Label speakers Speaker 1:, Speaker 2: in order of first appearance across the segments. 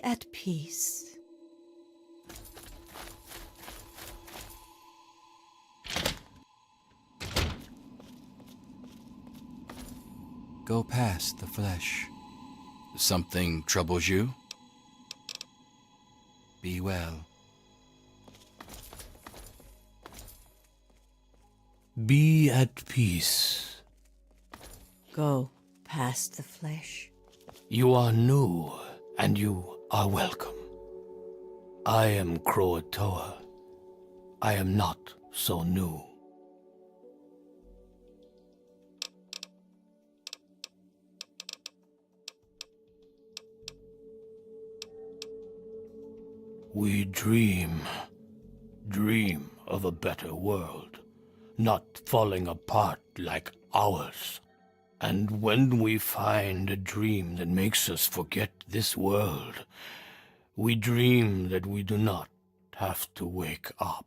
Speaker 1: at peace.
Speaker 2: Go past the flesh. Something troubles you? Be well.
Speaker 3: Be at peace.
Speaker 1: Go past the flesh.
Speaker 3: You are new, and you are welcome. I am Croatoa. I am not so new. We dream of a better world, not falling apart like ours. And when we find a dream that makes us forget this world, we dream that we do not have to wake up.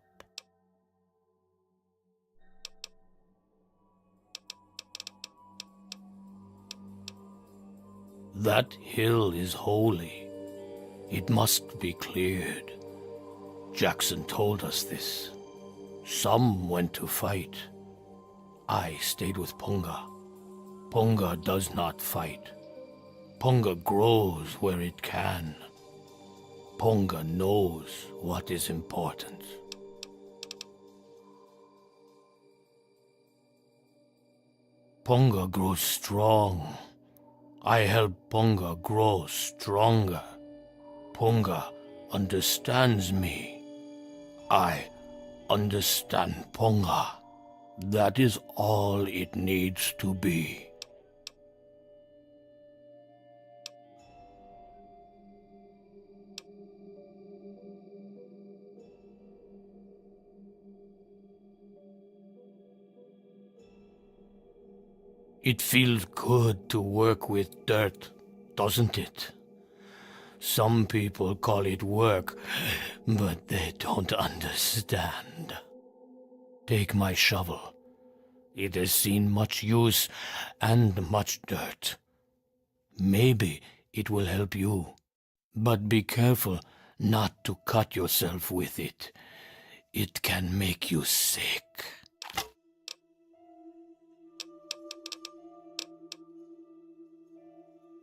Speaker 3: That hill is holy. It must be cleared. Jackson told us this. Some went to fight. I stayed with Punga. Punga does not fight. Punga grows where it can. Punga knows what is important. Punga grows strong. I help Punga grow stronger. Punga understands me. I understand Punga. That is all it needs to be. It feels good to work with dirt, doesn't it? Some people call it work, but they don't understand. Take my shovel. It has seen much use and much dirt. Maybe it will help you, but be careful not to cut yourself with it. It can make you sick.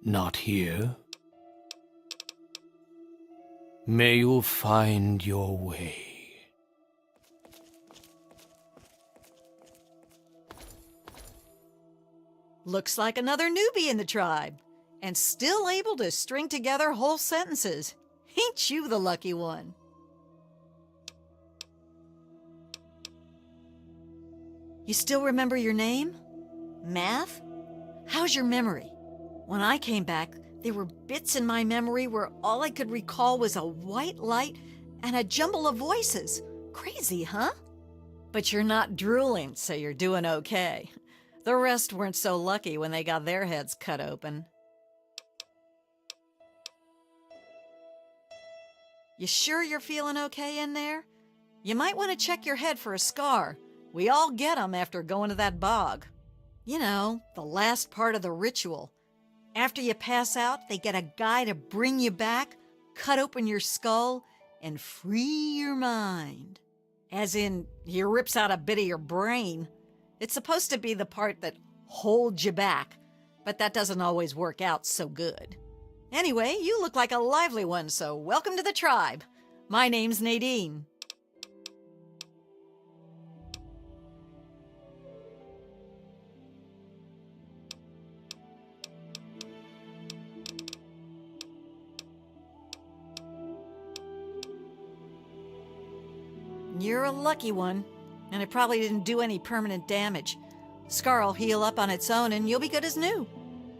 Speaker 3: Not here. May you find your way.
Speaker 1: Looks like another newbie in the tribe, and still able to string together whole sentences. Ain't you the lucky one? You still remember your name? Math? How's your memory? When I came back, there were bits in my memory where all I could recall was a white light and a jumble of voices. Crazy, huh? But you're not drooling, so you're doing okay. The rest weren't so lucky when they got their heads cut open. You sure you're feeling okay in there? You might want to check your head for a scar. We all get 'em after going to that bog. You know, the last part of the ritual. After you pass out, they get a guy to bring you back, cut open your skull, and free your mind. As in, he rips out a bit of your brain. It's supposed to be the part that holds you back, but that doesn't always work out so good. Anyway, you look like a lively one, so welcome to the tribe. My name's Nadine. You're a lucky one, and it probably didn't do any permanent damage. Scar'll heal up on its own and you'll be good as new.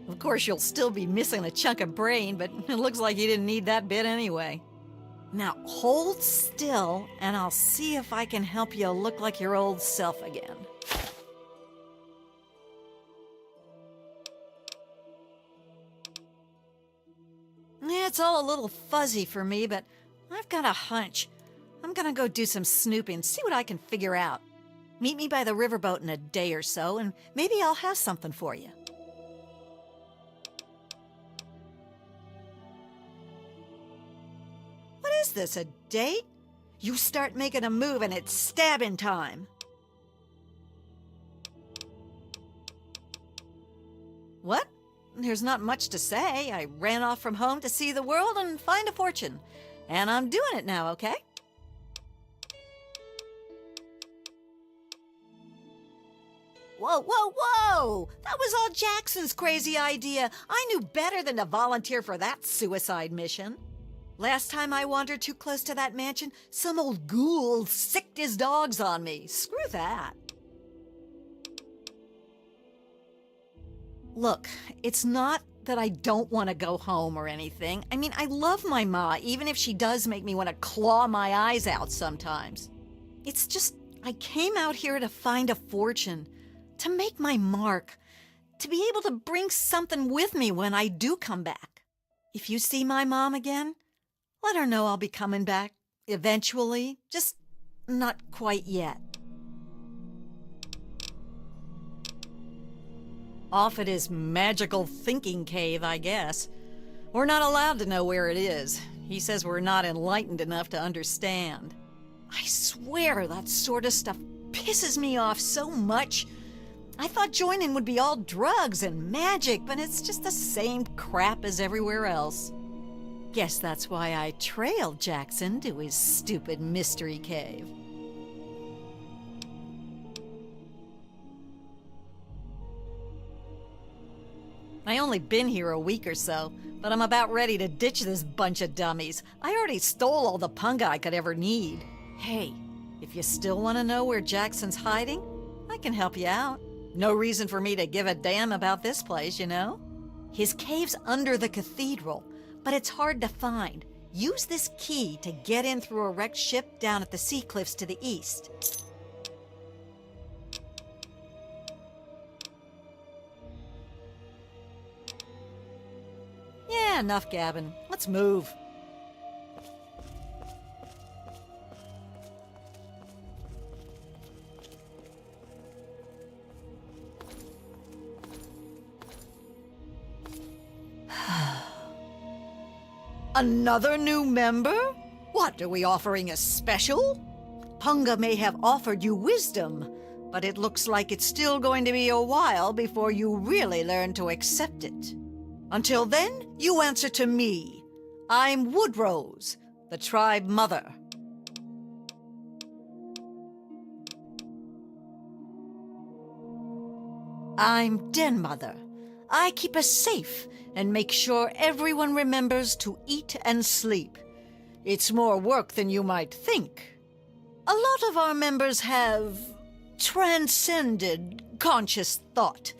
Speaker 1: Of course, you'll still be missing a chunk of brain, but it looks like you didn't need that bit anyway. Now hold still, and I'll see if I can help you look like your old self again. Yeah, it's all a little fuzzy for me, but I've got a hunch. I'm gonna go do some snooping, see what I can figure out. Meet me by the riverboat in a day or so, and maybe I'll have something for you. is this, a date? You start making a move and it's stabbing time. What? There's not much to say. I ran off from home to see the world and find a fortune. And I'm doing it now, okay? Whoa, whoa, whoa! That was all Jackson's crazy idea. I knew better than to volunteer for that suicide mission. Last time I wandered too close to that mansion, some old ghoul sicked his dogs on me. Screw that. Look, it's not that I don't want to go home or anything. I mean, I love my ma, even if she does make me want to claw my eyes out sometimes. It's just, I came out here to find a fortune, to make my mark, to be able to bring something with me when I do come back. If you see my mom again, let her know I'll be coming back eventually, just not quite yet. Off at his magical thinking cave, I guess. We're not allowed to know where it is. He says we're not enlightened enough to understand. I swear that sort of stuff pisses me off so much. I thought joining would be all drugs and magic, but it's just the same crap as everywhere else. Guess that's why I trailed Jackson to his stupid mystery cave. I only been here a week or so, but I'm about ready to ditch this bunch of dummies. I already stole all the punga I could ever need. Hey, if you still want to know where Jackson's hiding, I can help you out. No reason for me to give a damn about this place, you know? His cave's under the cathedral, but it's hard to find. Use this key to get in through a wrecked ship down at the sea cliffs to the east. Yeah, enough gabbing. Let's move. Another new member? What, are we offering a special? Punga may have offered you wisdom, but it looks like it's still going to be a while before you really learn to accept it. Until then, you answer to me. I'm Woodrose, the tribe mother. I'm Den Mother. I keep us safe and make sure everyone remembers to eat and sleep. It's more work than you might think. A lot of our members have transcended conscious thought.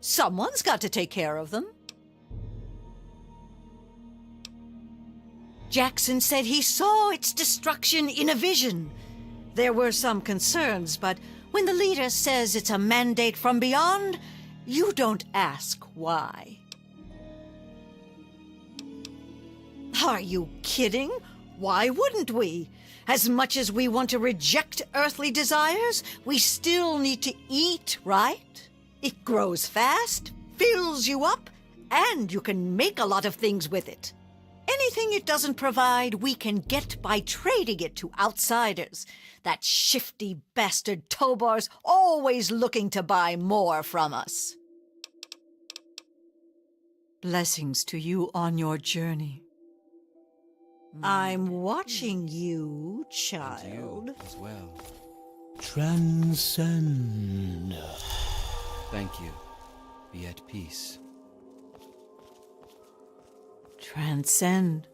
Speaker 1: Someone's got to take care of them. Jackson said he saw its destruction in a vision. There were some concerns, but when the leader says it's a mandate from beyond, you don't ask why. Are you kidding? Why wouldn't we? As much as we want to reject earthly desires, we still need to eat, right? It grows fast, fills you up, and you can make a lot of things with it. Anything it doesn't provide, we can get by trading it to outsiders. That shifty bastard Tobar's always looking to buy more from us. Blessings to you on your journey. I'm watching you, child.
Speaker 2: And you as well.
Speaker 3: Transcend.
Speaker 2: Thank you. Be at peace.
Speaker 1: Transcend.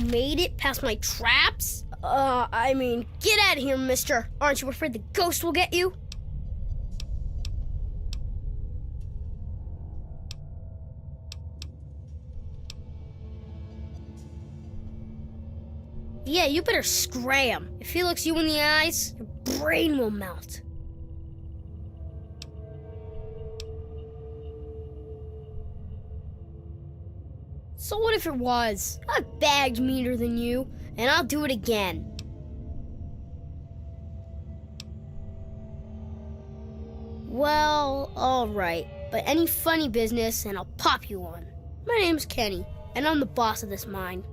Speaker 4: made it past my traps? Get out of here, mister. Aren't you afraid the ghost will get you? Yeah, you better scram. If he looks you in the eyes, your brain will melt. So what if it was? I've bagged meaner than you, and I'll do it again. Well, alright, but any funny business and I'll pop you one. My name's Kenny, and I'm the boss of this mine.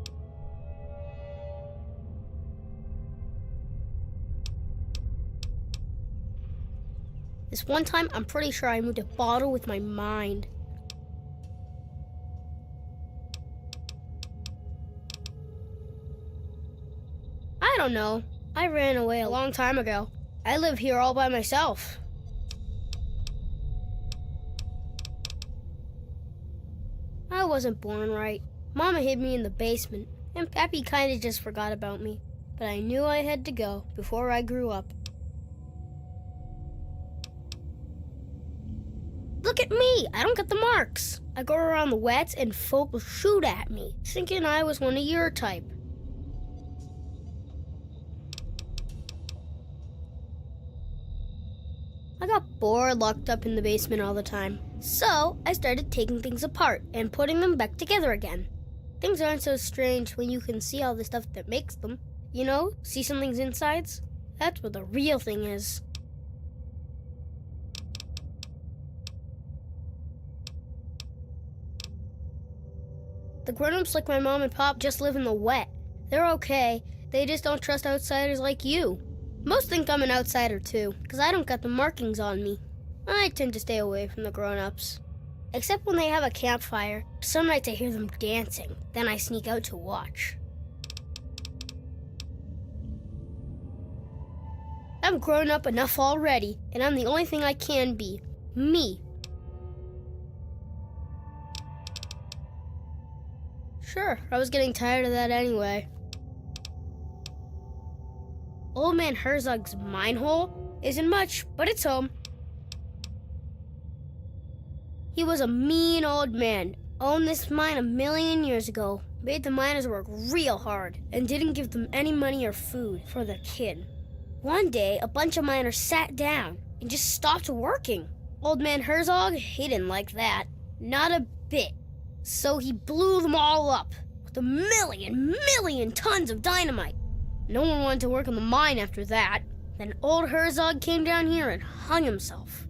Speaker 4: This one time, I'm pretty sure I moved a bottle with my mind. I don't know. I ran away a long time ago. I live here all by myself. I wasn't born right. Mama hid me in the basement, and Pappy kinda just forgot about me. But I knew I had to go before I grew up. Look at me! I don't get the marks. I go around the wets and folk will shoot at me, thinking I was one of your type. I got bored locked up in the basement all the time. So I started taking things apart and putting them back together again. Things aren't so strange when you can see all the stuff that makes them. You know, see something's insides? That's what the real thing is. The grown-ups like my mom and pop just live in the wet. They're okay. They just don't trust outsiders like you. Most think I'm an outsider too, because I don't got the markings on me. I tend to stay away from the grown-ups. Except when they have a campfire. Some nights I hear them dancing. Then I sneak out to watch. I'm grown up enough already, and I'm the only thing I can be. Me. Sure, I was getting tired of that anyway. Old Man Herzog's mine hole isn't much, but it's home. He was a mean old man, owned this mine 1,000,000 years ago, made the miners work real hard, and didn't give them any money or food for their kid. One day, a bunch of miners sat down and just stopped working. Old Man Herzog, he didn't like that. Not a bit. So he blew them all up with 1,000,000 tons of dynamite. No one wanted to work in the mine after that. Then old Herzog came down here and hung himself.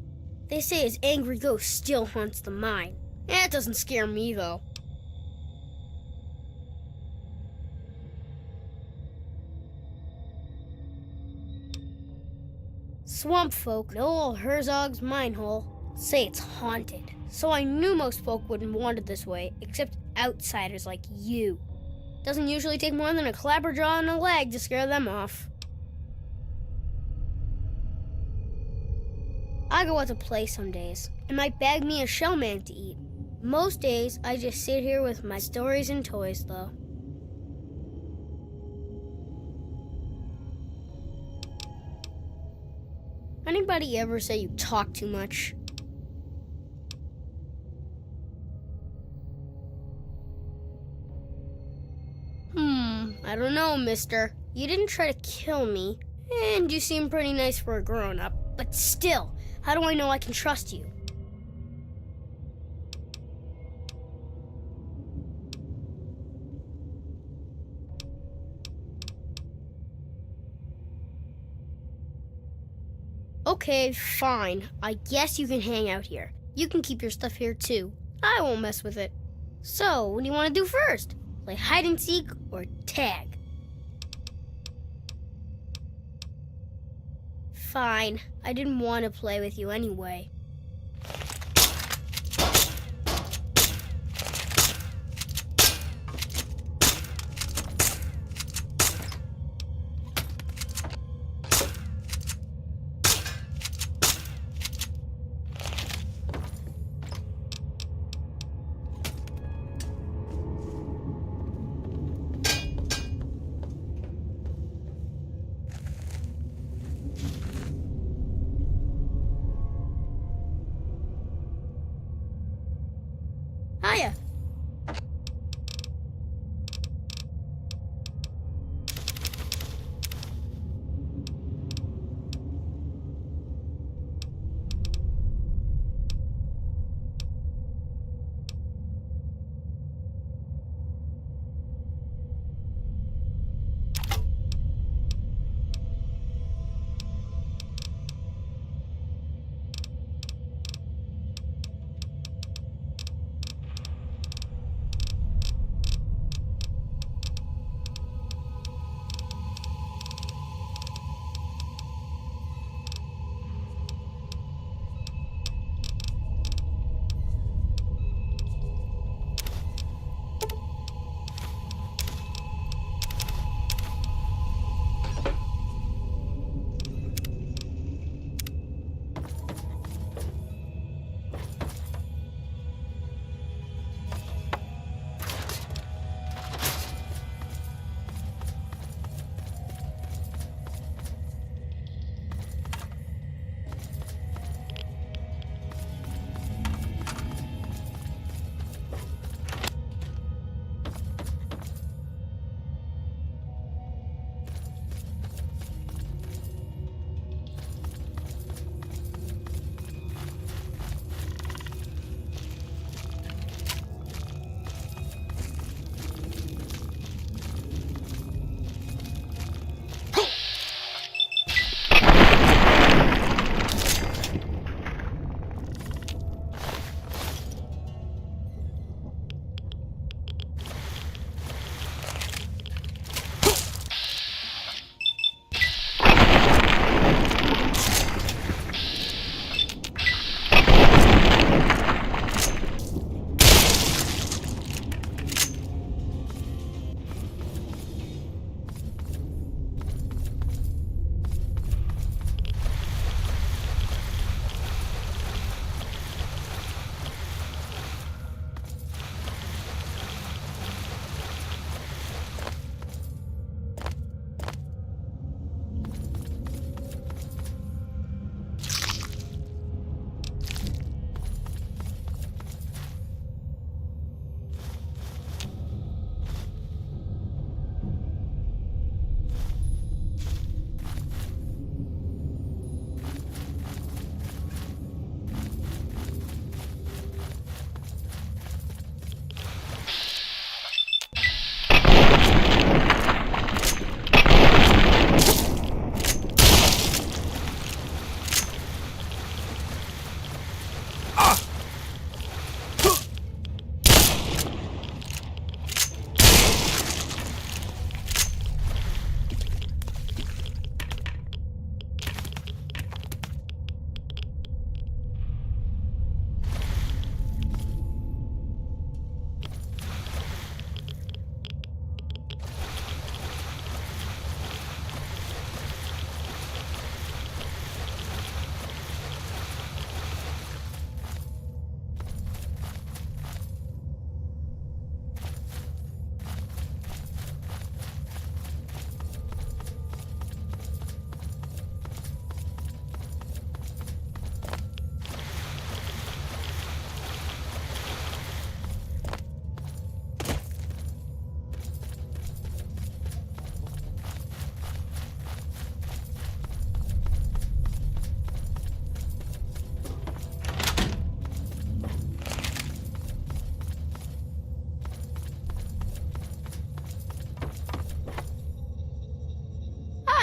Speaker 4: They say his angry ghost still haunts the mine. That doesn't scare me, though. Swamp folk know old Herzog's mine hole, say it's haunted. So I knew most folk wouldn't want it this way, except outsiders like you. Doesn't usually take more than a clapperjaw and a leg to scare them off. I go out to play some days, and might bag me a shellman to eat. Most days, I just sit here with my stories and toys, though. Anybody ever say you talk too much? I don't know, mister. You didn't try to kill me, and you seem pretty nice for a grown-up. But still, how do I know I can trust you? Okay, fine. I guess you can hang out here. You can keep your stuff here too. I won't mess with it. So, what do you want to do first? Play hide and seek or tag? Fine. I didn't want to play with you anyway.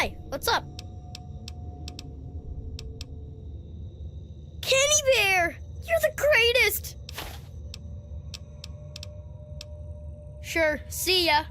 Speaker 4: Hi, what's up? Kenny Bear! You're the greatest! Sure, see ya.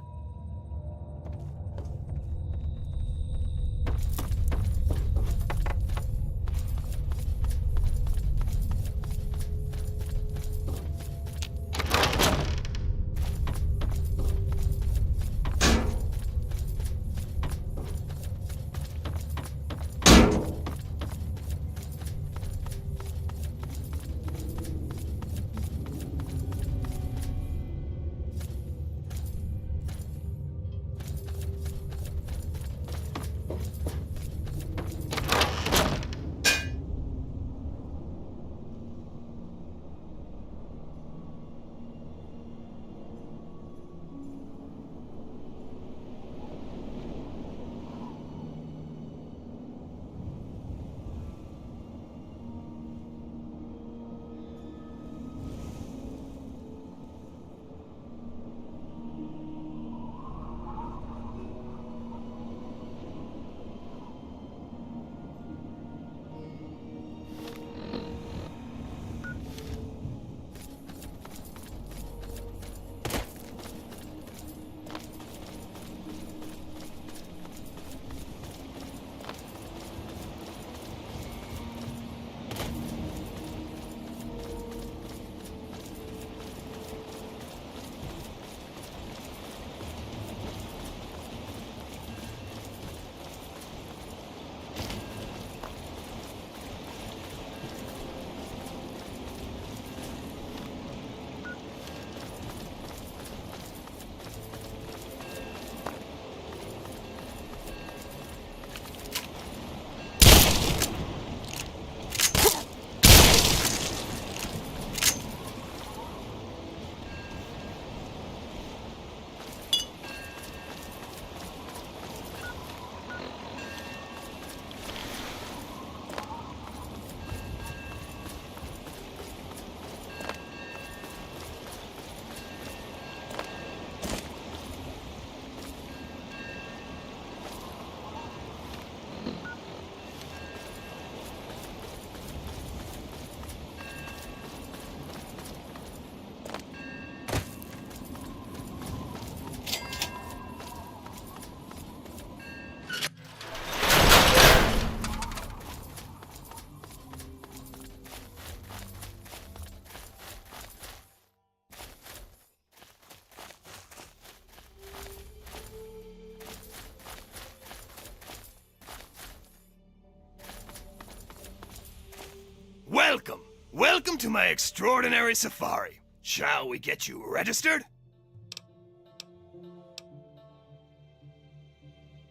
Speaker 5: Welcome! Welcome to my extraordinary safari. Shall we get you registered?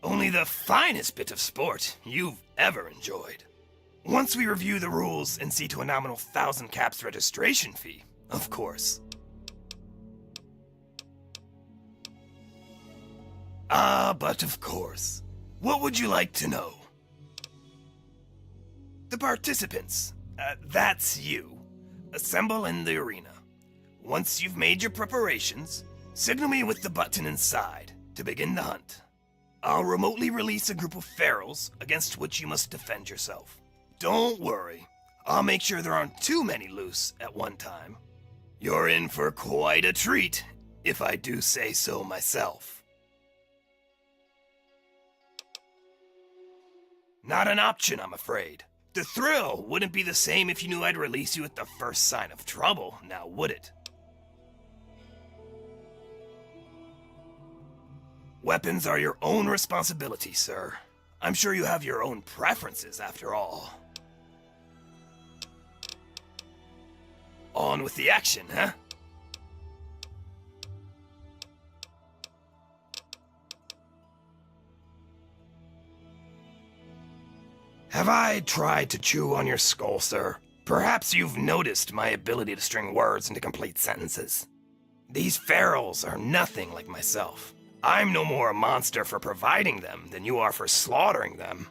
Speaker 5: Only the finest bit of sport you've ever enjoyed. Once we review the rules and see to a nominal 1,000 caps registration fee, of course. But of course. What would you like to know? The participants, that's you, assemble in the arena. Once you've made your preparations, signal me with the button inside to begin the hunt. I'll remotely release a group of ferals against which you must defend yourself. Don't worry, I'll make sure there aren't too many loose at one time. You're in for quite a treat, if I do say so myself. Not an option, I'm afraid. The thrill wouldn't be the same if you knew I'd release you at the first sign of trouble, now would it? Weapons are your own responsibility, sir. I'm sure you have your own preferences, after all. On with the action, huh? Have I tried to chew on your skull, sir? Perhaps you've noticed my ability to string words into complete sentences. These ferals are nothing like myself. I'm no more a monster for providing them than you are for slaughtering them.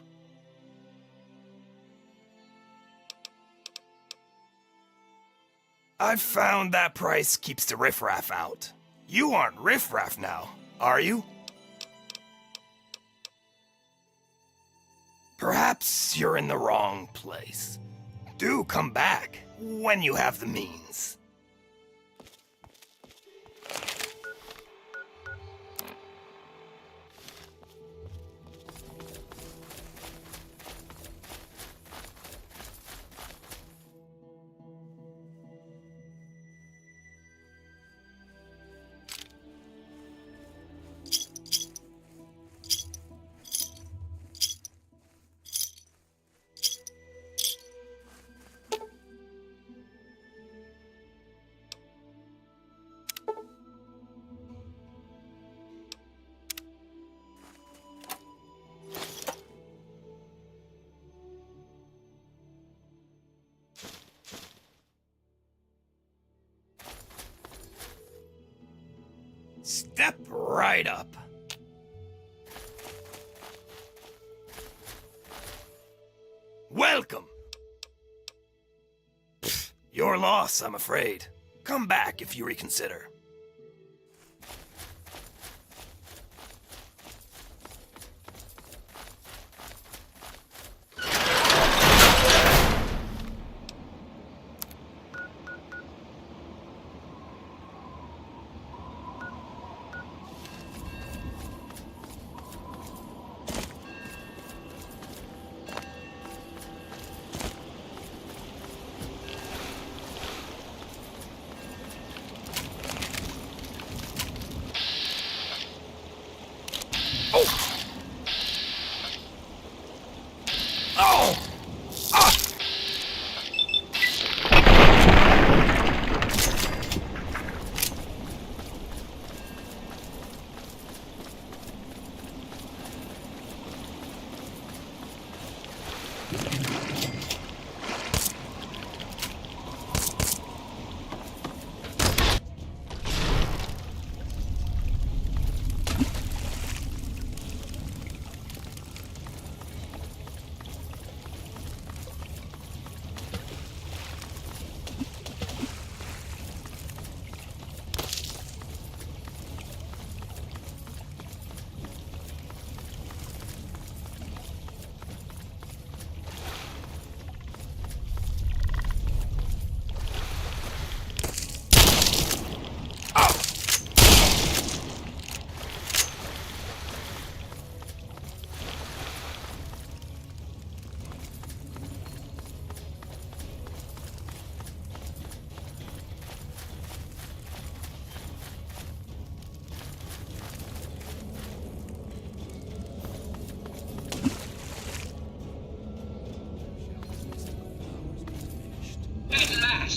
Speaker 5: I've found that price keeps the riffraff out. You aren't riffraff now, are you? Perhaps you're in the wrong place. Do come back when you have the means. Step right up. Welcome. Pfft, your loss, I'm afraid. Come back if you reconsider.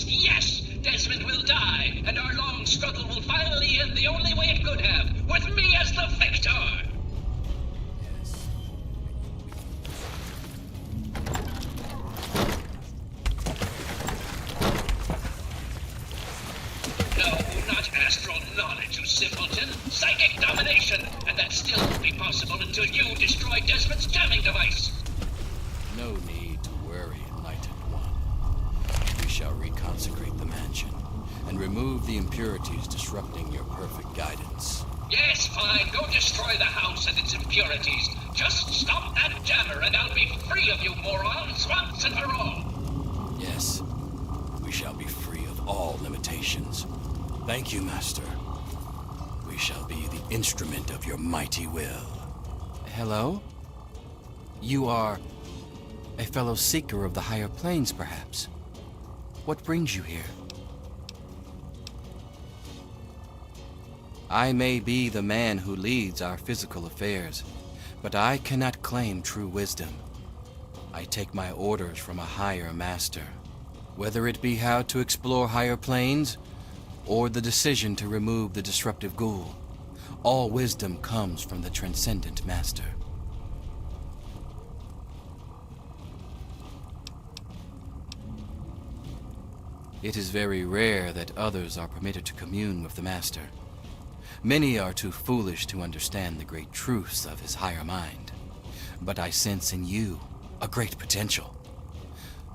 Speaker 6: Yes, Desmond will die, and our long struggle will finally end the only way it could have, with me as the victor! No, not astral knowledge, you simpleton. Psychic domination, and that still won't be possible until you destroy Desmond's jamming device.
Speaker 2: No need to worry, Enlightened One. We shall reconsecrate the mansion and remove the impurities disrupting your perfect guidance.
Speaker 6: Yes, fine. Go destroy the house and its impurities. Just stop that jammer and I'll be free of you morons once and for all.
Speaker 2: Yes, we shall be free of all limitations. Thank you, Master. We shall be the instrument of your mighty will. Hello? You are a fellow seeker of the higher planes, perhaps? What brings you here? I may be the man who leads our physical affairs, but I cannot claim true wisdom. I take my orders from a higher master, whether it be how to explore higher planes, or the decision to remove the disruptive ghoul. All wisdom comes from the transcendent master. It is very rare that others are permitted to commune with the master. Many are too foolish to understand the great truths of his higher mind. But I sense in you a great potential.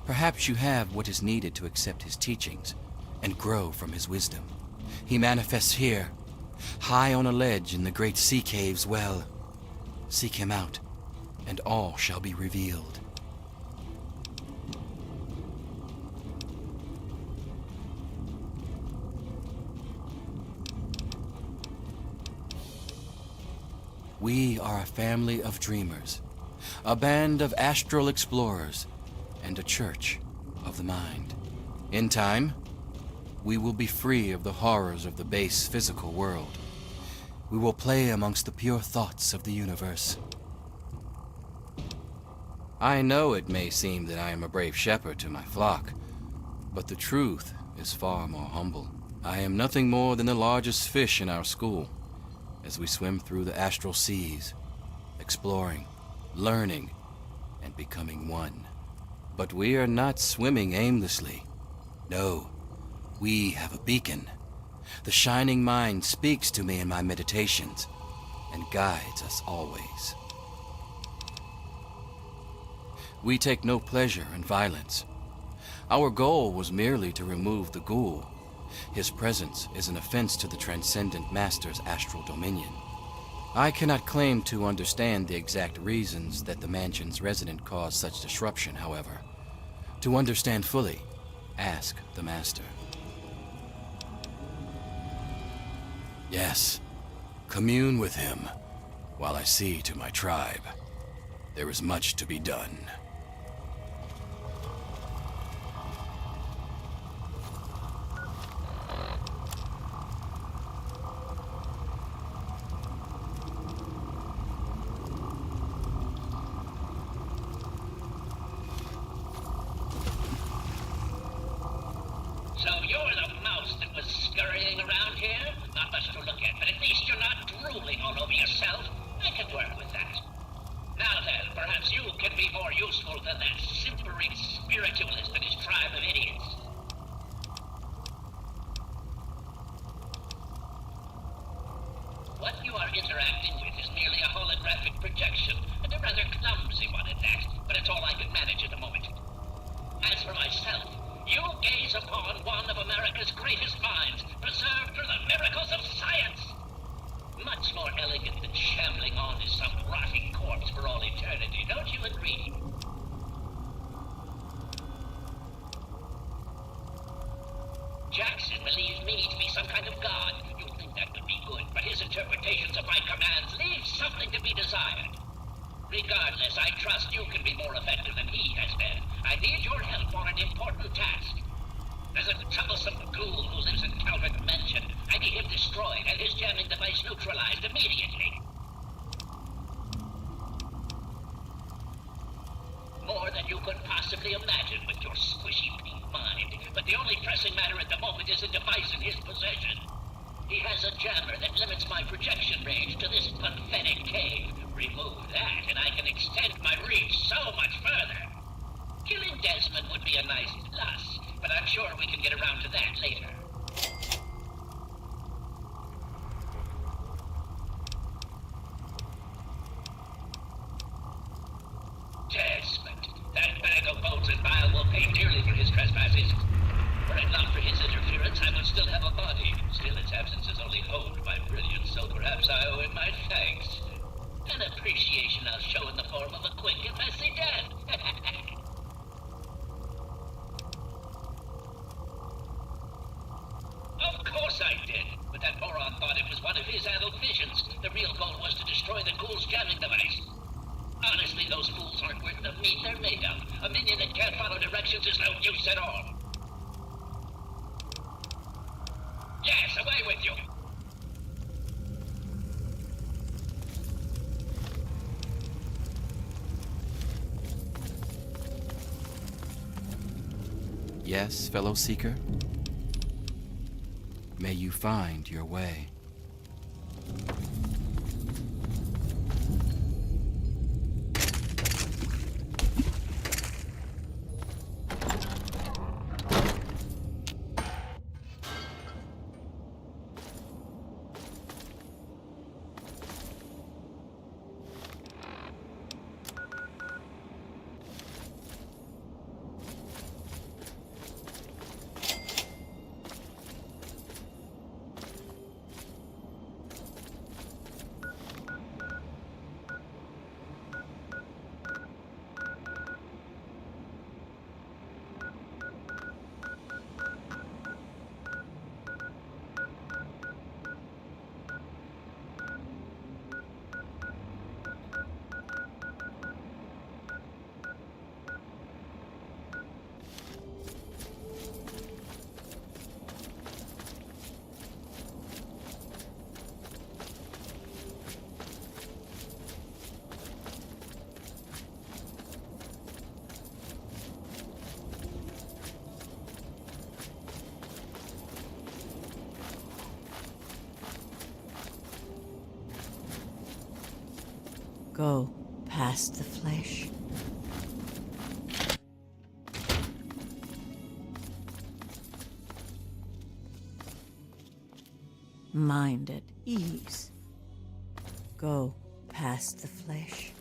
Speaker 2: Perhaps you have what is needed to accept his teachings and grow from his wisdom. He manifests here, high on a ledge in the great sea cave's well. Seek him out, and all shall be revealed. We are a family of dreamers, a band of astral explorers, and a church of the mind. In time, we will be free of the horrors of the base physical world. We will play amongst the pure thoughts of the universe. I know it may seem that I am a brave shepherd to my flock, but the truth is far more humble. I am nothing more than the largest fish in our school, as we swim through the astral seas, exploring, learning, and becoming one. But we are not swimming aimlessly. No, we have a beacon. The shining mind speaks to me in my meditations and guides us always. We take no pleasure in violence. Our goal was merely to remove the ghoul. His presence is an offense to the Transcendent Master's astral dominion. I cannot claim to understand the exact reasons that the mansion's resident caused such disruption, however. To understand fully, ask the Master. Yes, commune with him, while I see to my tribe. There is much to be done.
Speaker 6: So you're the mouse that was scurrying around here? Not much to look at, but at least you're not drooling all over yourself. I can work with that. Now then, perhaps you can be more useful than that simpering spiritualist and his tribe of idiots. What you are interacting with is merely a holographic projection, and a rather clumsy one at that, but it's all I can manage at the moment. As for myself, you gaze upon one of America's greatest minds, preserved through the miracles of science. Much more elegant than shambling on as some rotting corpse for all eternity, don't you agree? Jackson believes me to be some kind of god. You'd think that would be good, but his interpretations of my commands leave something to be desired. Regardless, I trust you can be more effective than he has been. I need your help on an important task. There's a troublesome ghoul who lives in Calvert Mansion. I need him destroyed and his jamming device neutralized immediately. More than you could possibly imagine with your squishy pea mind. But the only pressing matter at the moment is a device in his possession. He has a jammer that limits my projection range to this pathetic cave. Remove that, and I can extend my reach so much further. Killing Desmond would be a nice plus, but I'm sure we can get around to that later. Desmond, that bag of bones and bile will pay dearly for his trespasses. Were it not for his interference, I would still have a body. Still, its absence is only honed my brilliance, so perhaps I owe him my thanks. An appreciation I'll show in the form of a quick and messy death. Of course I did, but that moron thought it was one of his adult visions. The real goal was to destroy the ghoul's jamming device. Honestly, those fools aren't worth the meat they're made of. A minion that can't follow directions is no use at all. Yes, away with you!
Speaker 2: Yes, fellow seeker? May you find your way.
Speaker 1: Go past the flesh. Mind at ease. Go past the flesh.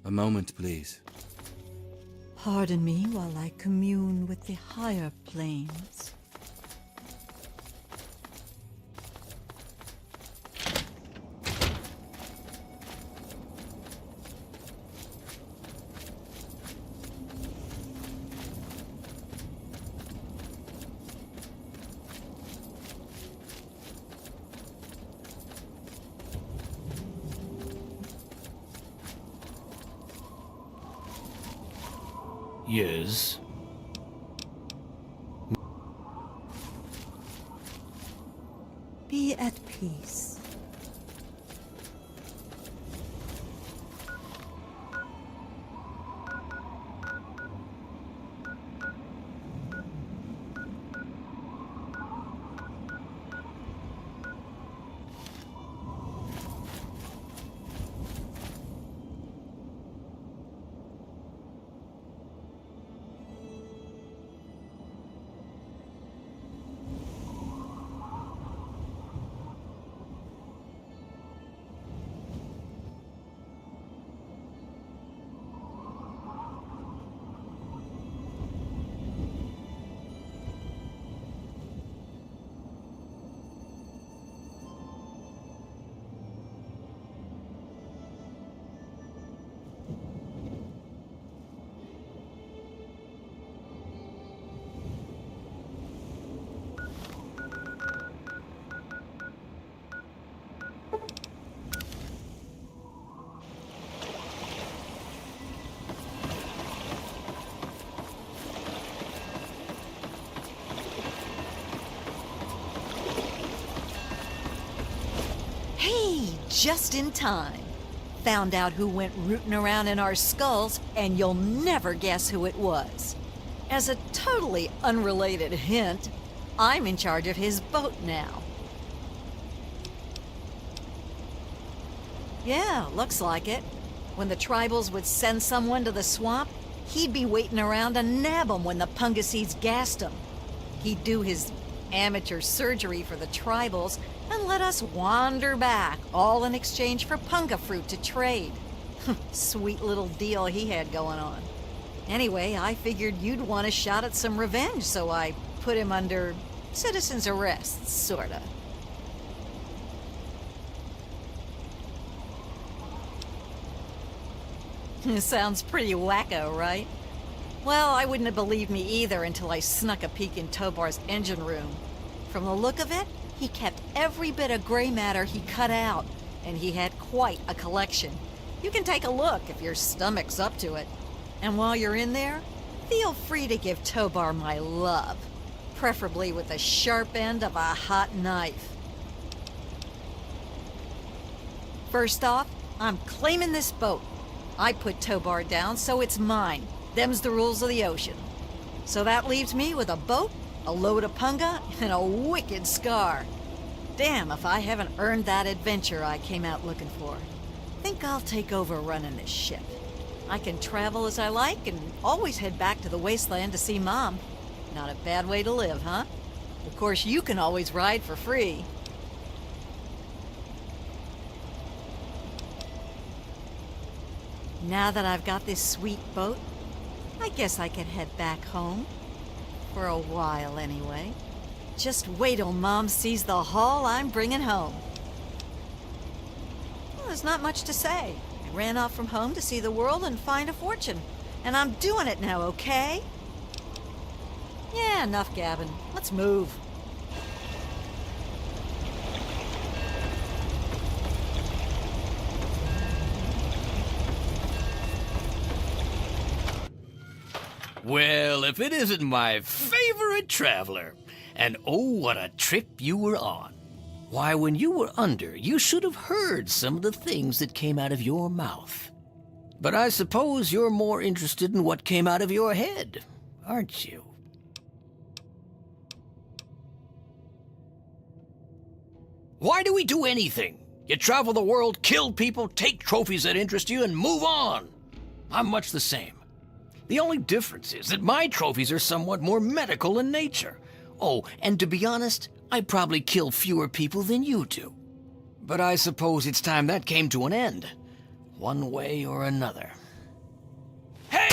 Speaker 2: A moment, please.
Speaker 1: Pardon me while I commune with the higher planes.
Speaker 3: Yes.
Speaker 1: Be at peace. Hey, just in time. Found out who went rooting around in our skulls, and you'll never guess who it was. As a totally unrelated hint, I'm in charge of his boat now. Yeah, looks like it. When the tribals would send someone to the swamp, he'd be waiting around to nab 'em when the Pungaseeds gassed 'em. He'd do his amateur surgery for the tribals and let us wander back, all in exchange for punga fruit to trade. Sweet little deal he had going on. Anyway, I figured you'd want a shot at some revenge, so I put him under citizen's arrest, sorta. Sounds pretty wacko, right? Well, I wouldn't have believed me either until I snuck a peek in Tobar's engine room. From the look of it, he kept every bit of gray matter he cut out, and he had quite a collection. You can take a look if your stomach's up to it. And while you're in there, feel free to give Tobar my love, preferably with the sharp end of a hot knife. First off, I'm claiming this boat. I put Tobar down, so it's mine. Them's the rules of the ocean. So that leaves me with a boat, a load of punga, and a wicked scar. Damn if I haven't earned that adventure I came out looking for. Think I'll take over running this ship. I can travel as I like and always head back to the wasteland to see Mom. Not a bad way to live, huh? Of course, you can always ride for free. Now that I've got this sweet boat, I guess I can head back home. For a while, anyway. Just wait till Mom sees the haul I'm bringing home. Well, there's not much to say. I ran off from home to see the world and find a fortune. And I'm doing it now, okay? Yeah, enough gabbing. Let's move.
Speaker 3: Well, if it isn't my favorite traveler. And oh, what a trip you were on. Why, when you were under, you should have heard some of the things that came out of your mouth. But I suppose you're more interested in what came out of your head, aren't you? Why do we do anything? You travel the world, kill people, take trophies that interest you, and move on. I'm much the same. The only difference is that my trophies are somewhat more medical in nature. Oh, and to be honest, I probably kill fewer people than you do. But I suppose it's time that came to an end, one way or another. Hey!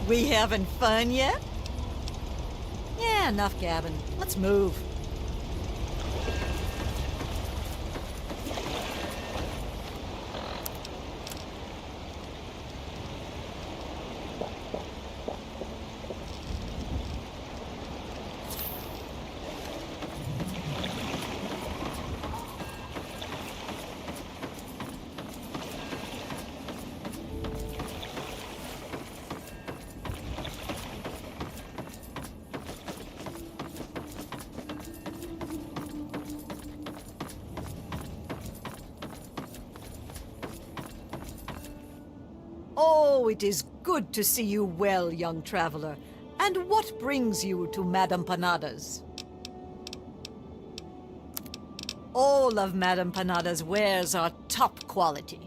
Speaker 1: We having fun yet? Yeah, enough gabbing. Let's move. Oh, it is good to see you well, young traveler. And what brings you to Madame Panada's? All of Madame Panada's wares are top quality.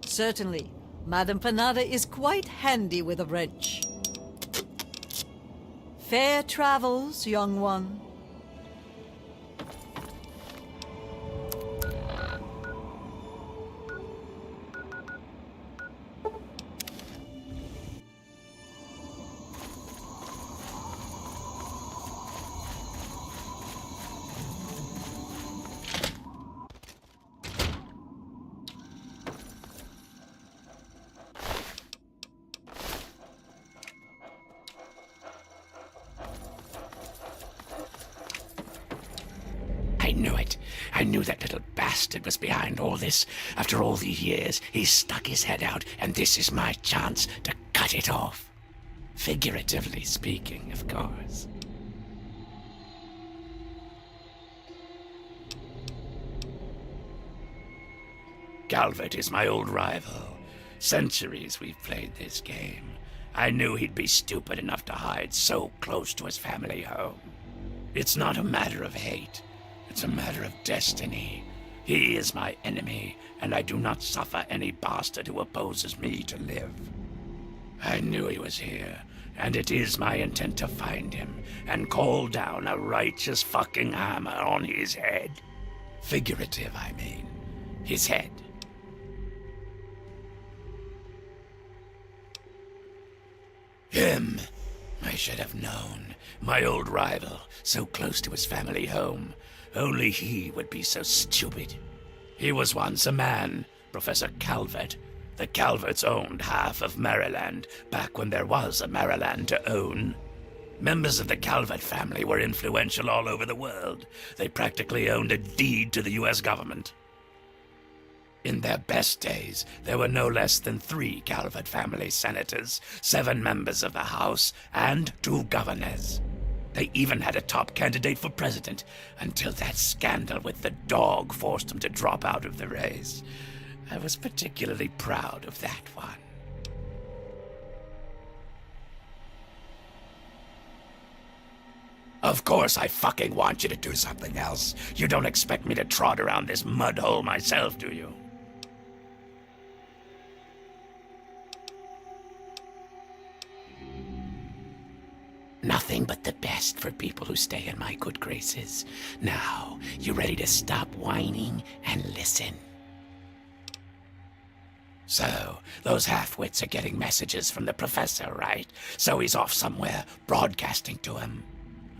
Speaker 1: Certainly. Madame Panada is quite handy with a wrench. Fair travels, young one.
Speaker 7: I knew it. I knew that little bastard was behind all this. After all these years, he's stuck his head out, and this is my chance to cut it off. Figuratively speaking, of course. Calvert is my old rival. Centuries we've played this game. I knew he'd be stupid enough to hide so close to his family home. It's not a matter of hate. It's a matter of destiny. He is my enemy, and I do not suffer any bastard who opposes me to live. I knew he was here, and it is my intent to find him and call down a righteous fucking hammer on his head. Figurative, I mean. His head. Him. I should have known. My old rival, so close to his family home. Only he would be so stupid. He was once a man, Professor Calvert. The Calverts owned half of Maryland, back when there was a Maryland to own. Members of the Calvert family were influential all over the world. They practically owned a deed to the U.S. government. In their best days, there were no less than 3 Calvert family senators, 7 members of the House, and 2 governors. They even had a top candidate for president, until that scandal with the dog forced him to drop out of the race. I was particularly proud of that one. Of course I fucking want you to do something else. You don't expect me to trot around this mud hole myself, do you? Nothing but the best for people who stay in my good graces. Now, you ready to stop whining and listen? So, those half-wits are getting messages from the professor, right? So he's off somewhere, broadcasting to him.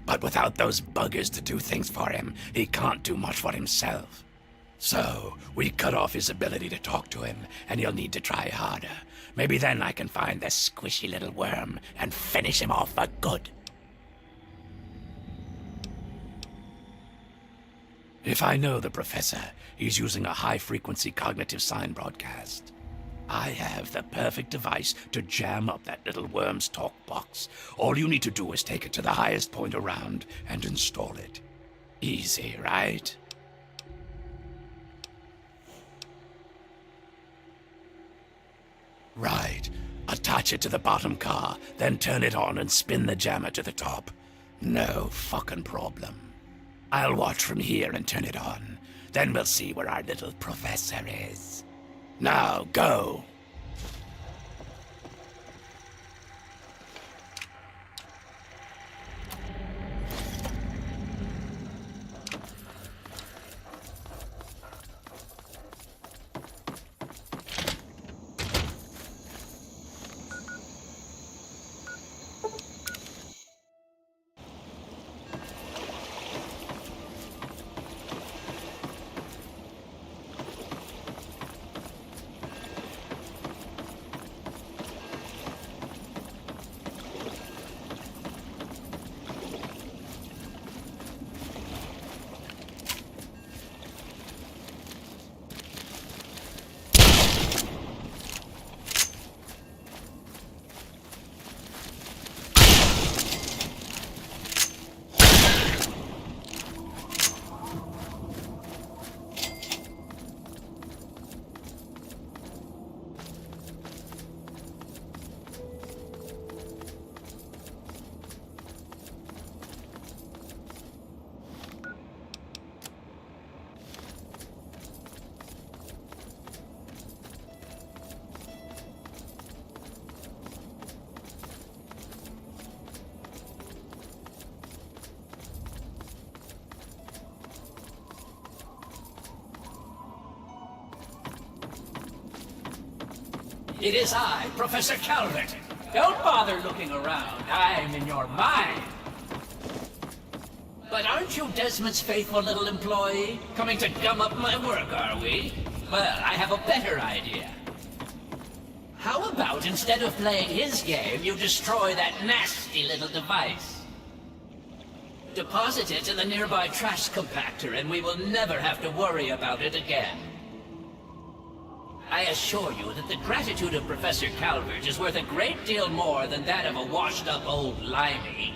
Speaker 7: But without those buggers to do things for him, he can't do much for himself. So, we cut off his ability to talk to him, and he'll need to try harder. Maybe then I can find the squishy little worm and finish him off for good. If I know the professor, he's using a high-frequency cognitive sign broadcast. I have the perfect device to jam up that little worm's talk box. All you need to do is take it to the highest point around and install it. Easy, right? Right. Attach it to the bottom car, then turn it on and spin the jammer to the top. No fucking problem. I'll watch from here and turn it on. Then we'll see where our little professor is. Now, go!
Speaker 6: It is I, Professor Calvert. Don't bother looking around. I'm in your mind. But aren't you Desmond's faithful little employee? Coming to gum up my work, are we? Well, I have a better idea. How about instead of playing his game, you destroy that nasty little device? Deposit it in the nearby trash compactor and we will never have to worry about it again. I assure you that the gratitude of Professor Calvert is worth a great deal more than that of a washed-up old limey.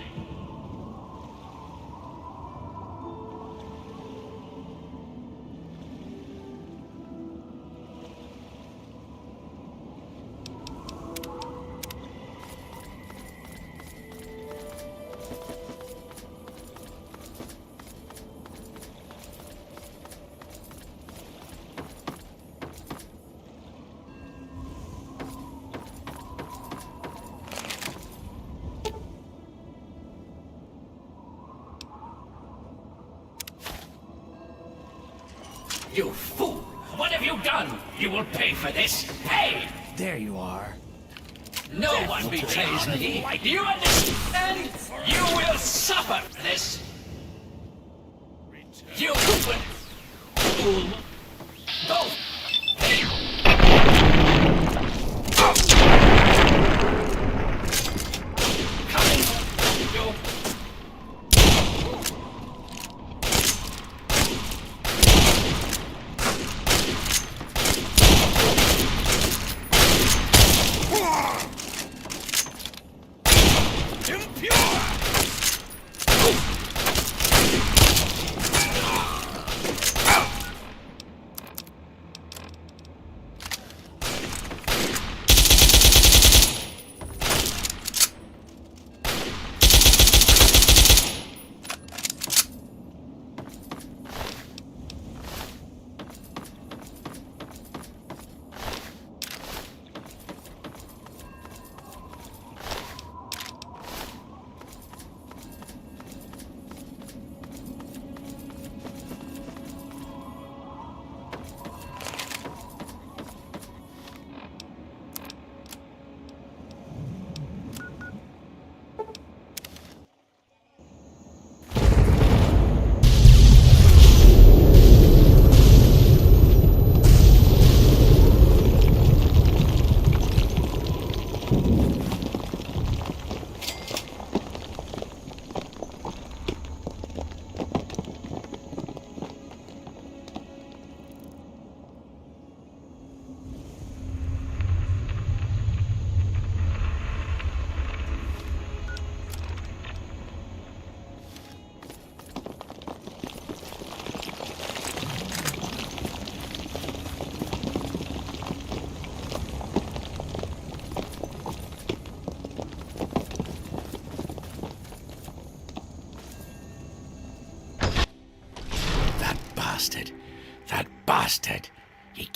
Speaker 6: You fool! What have you done? You will pay for this! Pay!
Speaker 3: There you are.
Speaker 6: No one betrays me! Do you understand? You will suffer this! You will... Both! Coming! You...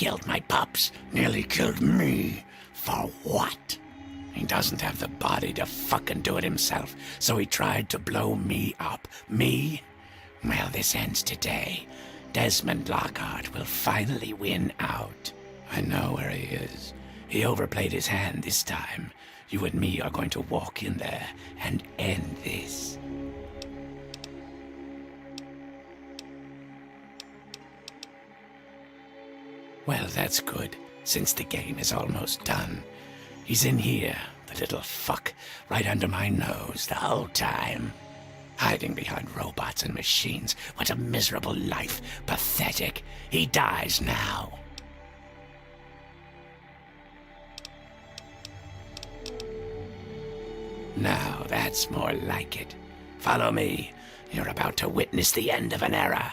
Speaker 7: killed my pups, nearly killed me. For what? He doesn't have the body to fucking do it himself, so he tried to blow me up. Me? Well, this ends today. Desmond Lockhart will finally win out. I know where he is. He overplayed his hand this time. You and me are going to walk in there and end this. Well, that's good, since the game is almost done. He's in here, the little fuck, right under my nose the whole time. Hiding behind robots and machines. What a miserable life. Pathetic. He dies now. Now that's more like it. Follow me. You're about to witness the end of an era.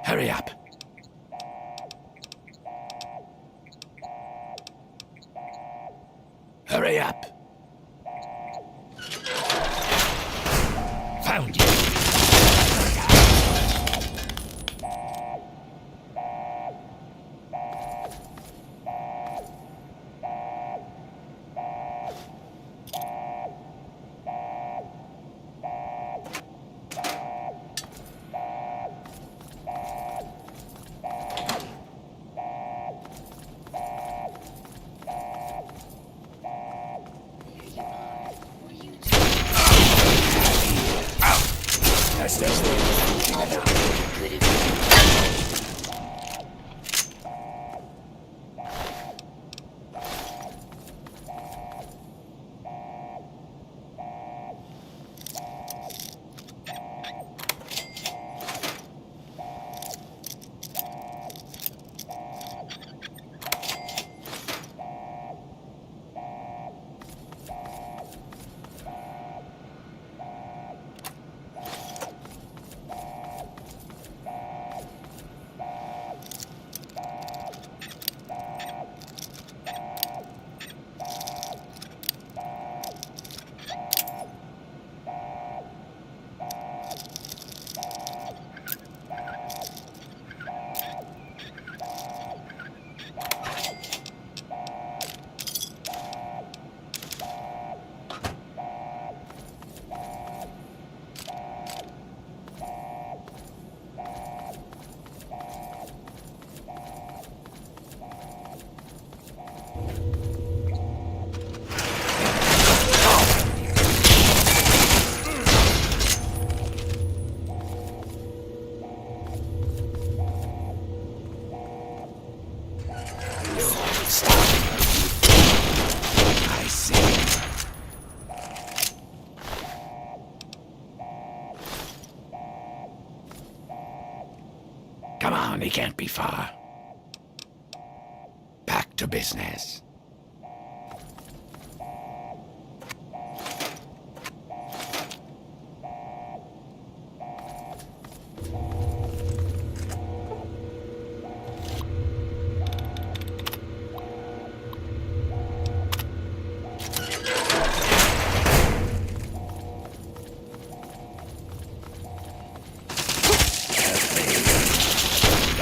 Speaker 7: Hurry up. Hurry up. Found you. I see. Come on, he can't be far. Back to business.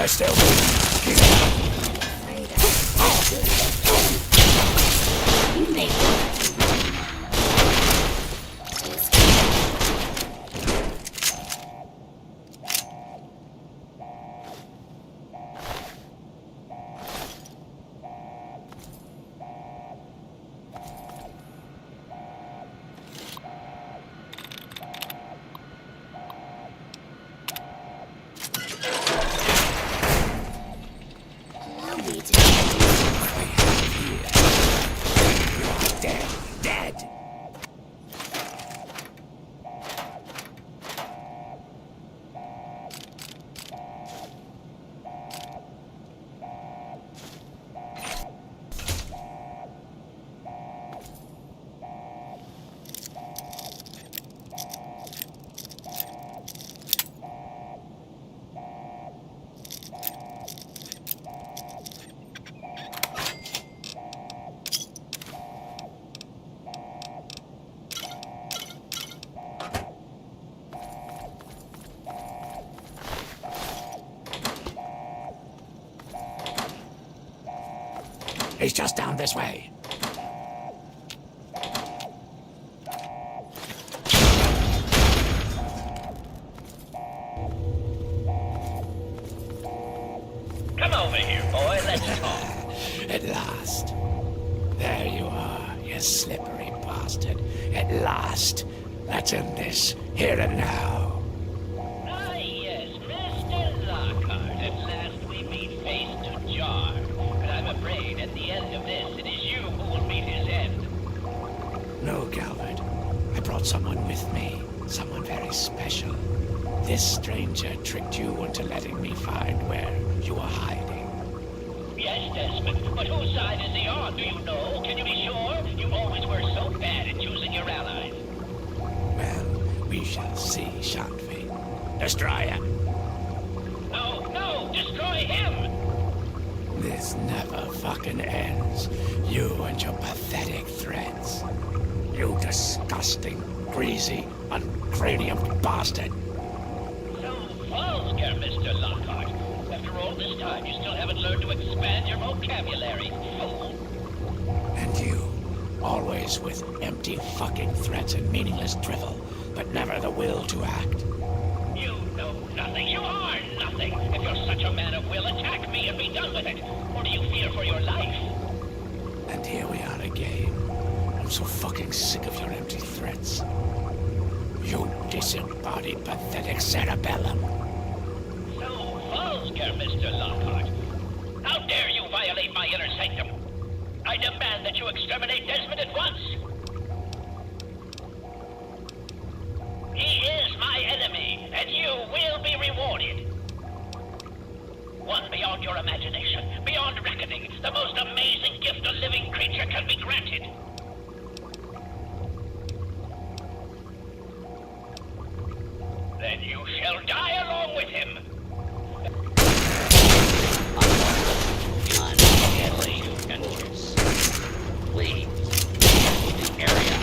Speaker 7: They're still moving. Keep it up. Dead. Dead. He's just down this way.
Speaker 6: Come over here, boy. Let's talk.
Speaker 7: At last. There you are, you slippery bastard. At last. Let's end this, here and now.
Speaker 6: Ah, yes, Mr. Lockhart. At last we meet face to jar. But I'm afraid at the end of this, it is you who will meet his end.
Speaker 7: No, Calvert. I brought someone with me. Someone very special. This stranger tricked you into letting me find where you were hiding.
Speaker 6: Yes, Desmond, but whose side is he on? Do you know? Can you be sure? You always were so bad at choosing your allies.
Speaker 7: Well, we shall see, shan't we? Destroy him.
Speaker 6: No, no, destroy him!
Speaker 7: This never fucking ends. You and your pathetic threats. You disgusting, greasy, uncranium bastard.
Speaker 6: So vulgar, Mr. Lockhart. After all this time, you still haven't learned to expand your vocabulary, fool.
Speaker 7: And you, always with empty fucking threats and meaningless drivel, but never the will to act.
Speaker 6: You know nothing. You are nothing. If you're such a man of will, attack me and be done with it. Or do you fear for your life?
Speaker 7: And here we are again. I'm so fucking sick of your empty threats. You disembodied, pathetic cerebellum.
Speaker 6: So vulgar, Mr. Lockhart. How dare you violate my inner sanctum? I demand that you exterminate Desmond at once. He is my enemy, and you will be rewarded. One beyond your imagination, beyond reckoning, the most amazing gift a living creature can be granted. Then you shall die along with him. Deadly enters. Leave the area.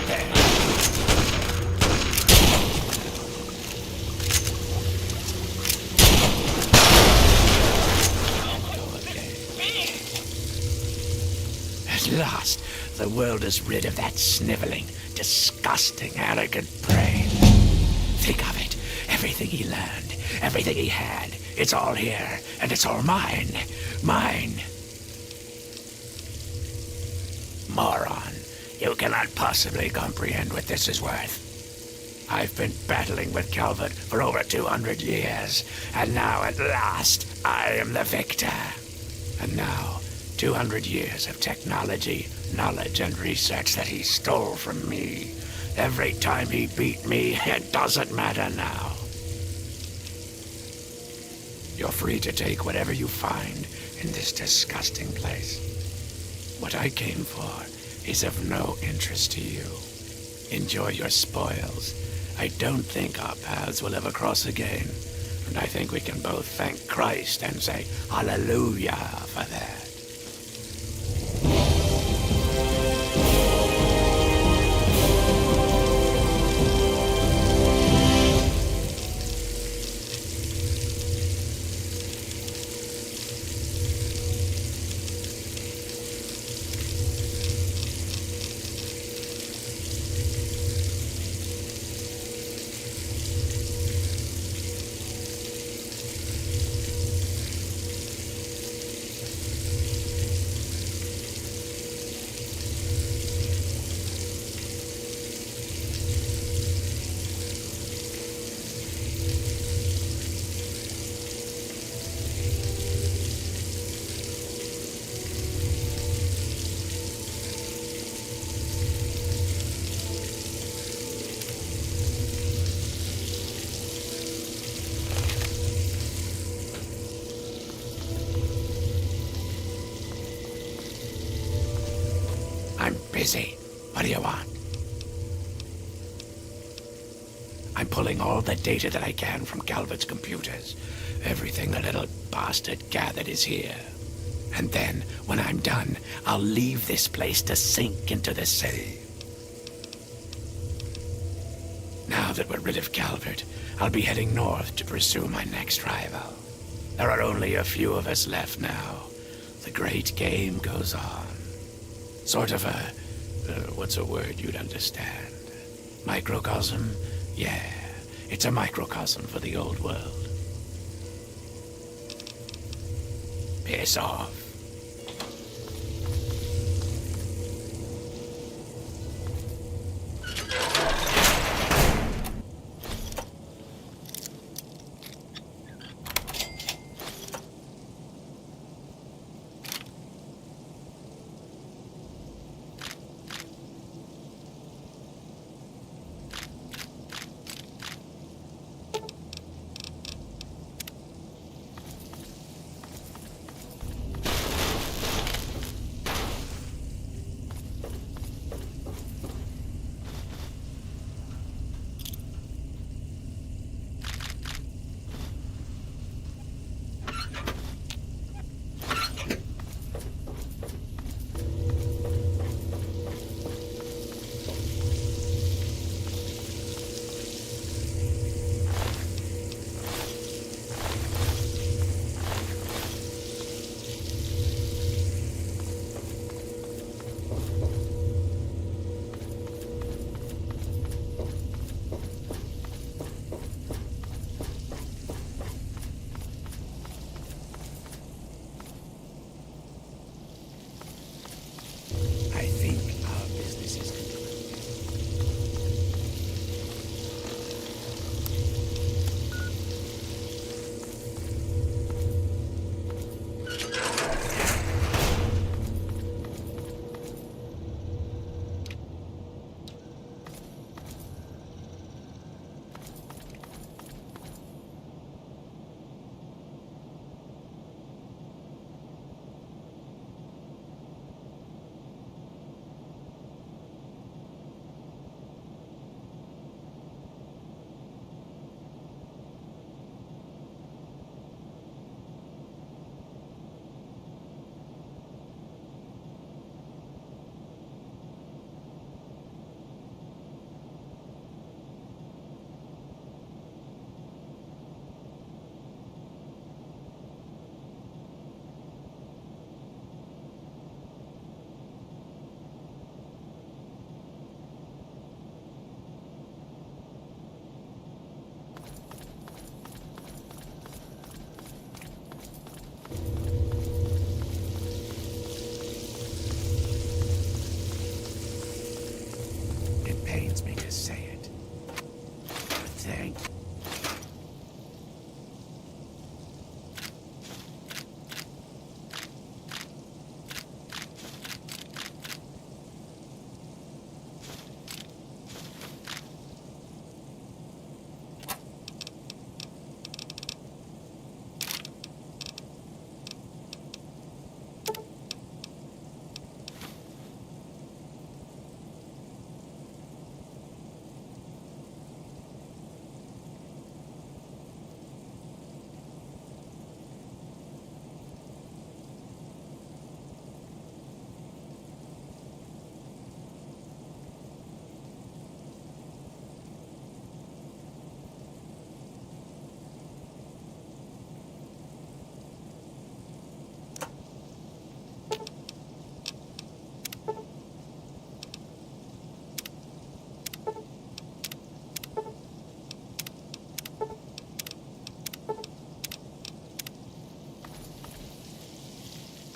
Speaker 7: At last, the world is rid of that sniveling, disgusting, arrogant brain. Think of it. Everything he learned, everything he had, it's all here, and it's all mine. Mine. Moron. You cannot possibly comprehend what this is worth. I've been battling with Calvert for over 200 years, and now at last, I am the victor. And now, 200 years of technology, knowledge, and research that he stole from me. Every time he beat me, it doesn't matter now. You're free to take whatever you find in this disgusting place. What I came for is of no interest to you. Enjoy your spoils. I don't think our paths will ever cross again, and I think we can both thank Christ and say hallelujah for that. busy. What do you want? I'm pulling all the data that I can from Calvert's computers. Everything the little bastard gathered is here. And then, when I'm done, I'll leave this place to sink into the sea. Now that we're rid of Calvert, I'll be heading north to pursue my next rival. There are only a few of us left now. The great game goes on. Sort of a... what's a word you'd understand? Microcosm? Yeah, it's a microcosm for the old world. Piss off. I think our business is concluded. It pains me to say it, but thank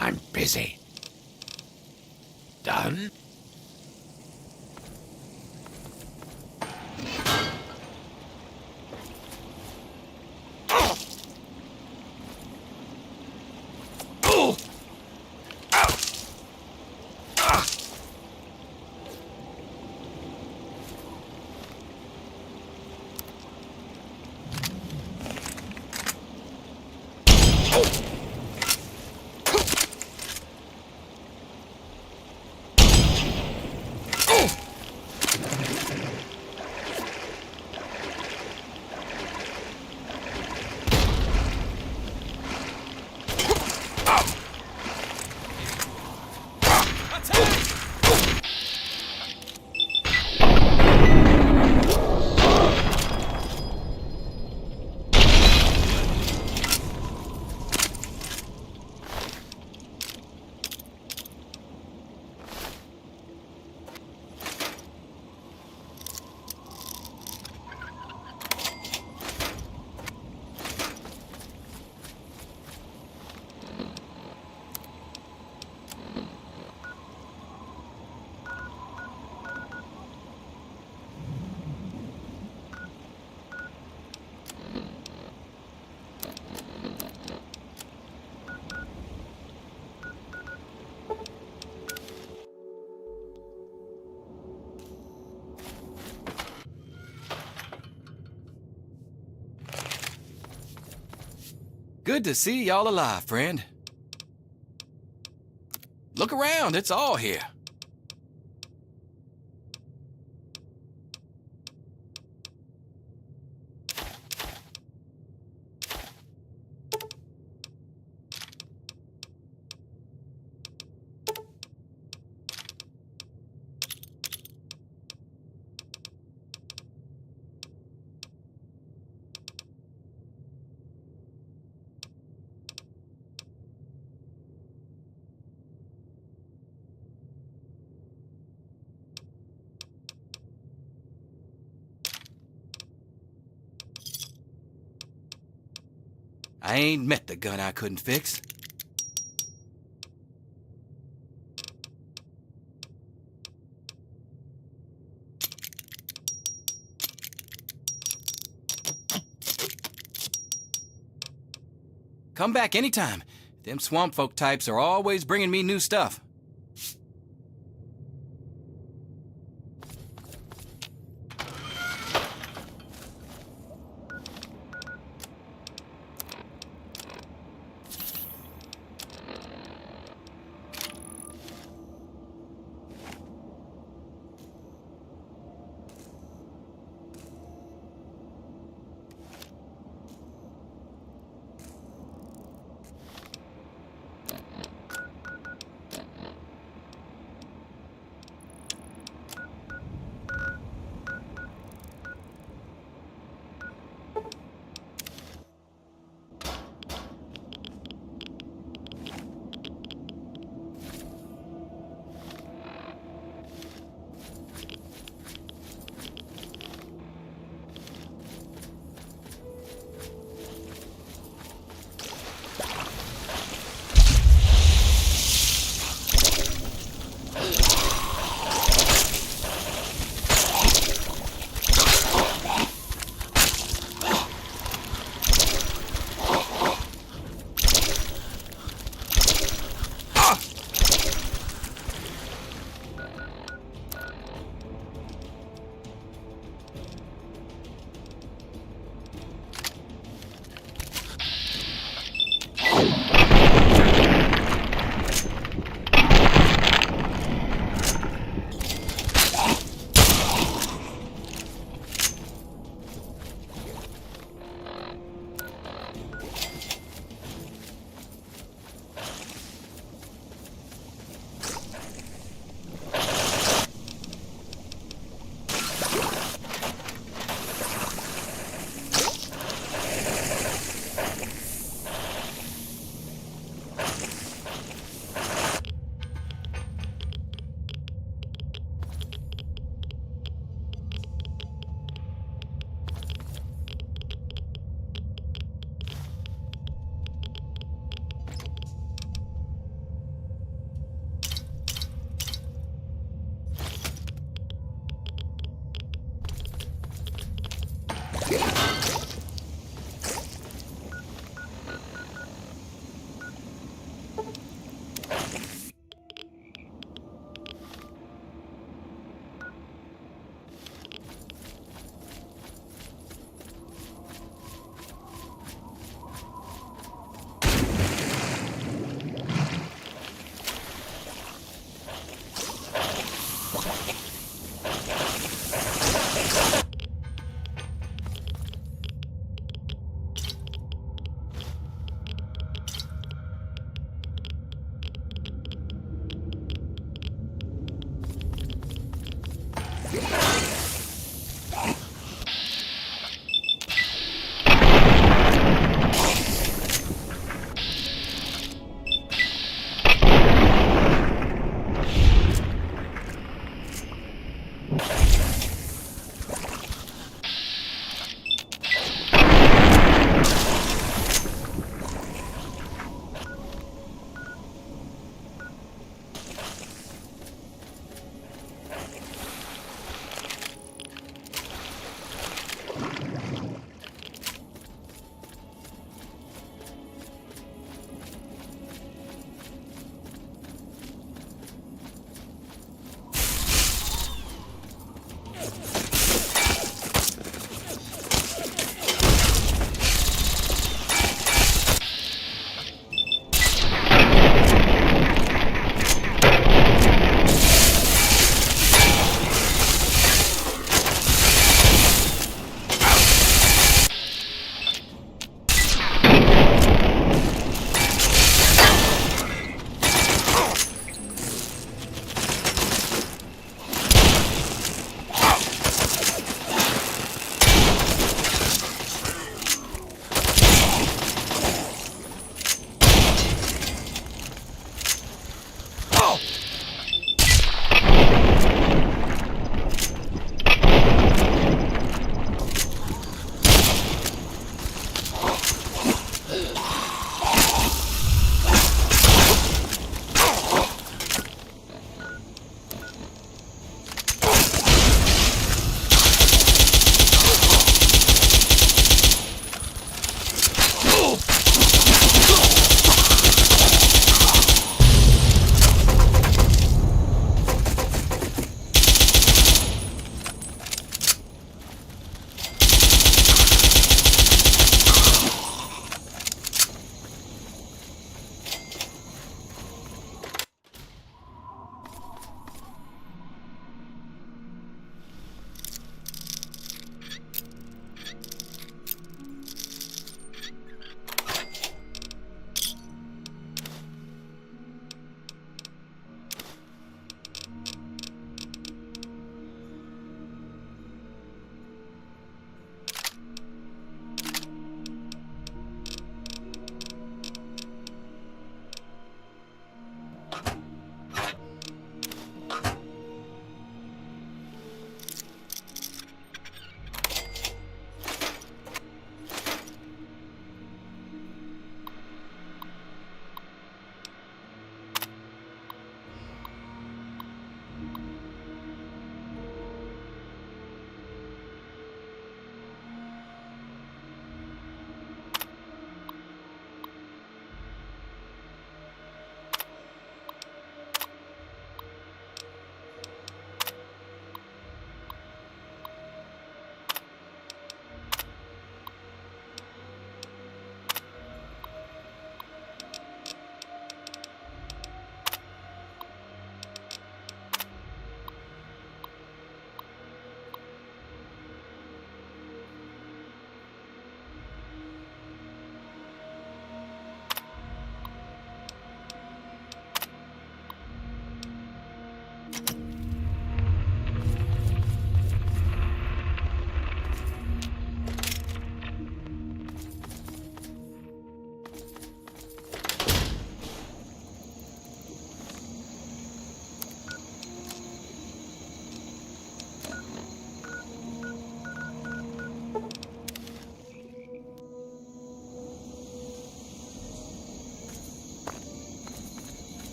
Speaker 7: I'm busy. Done?
Speaker 2: Good to see y'all alive, friend. Look around, it's all here. I ain't met the gun I couldn't fix. Come back anytime. Them swamp folk types are always bringing me new stuff.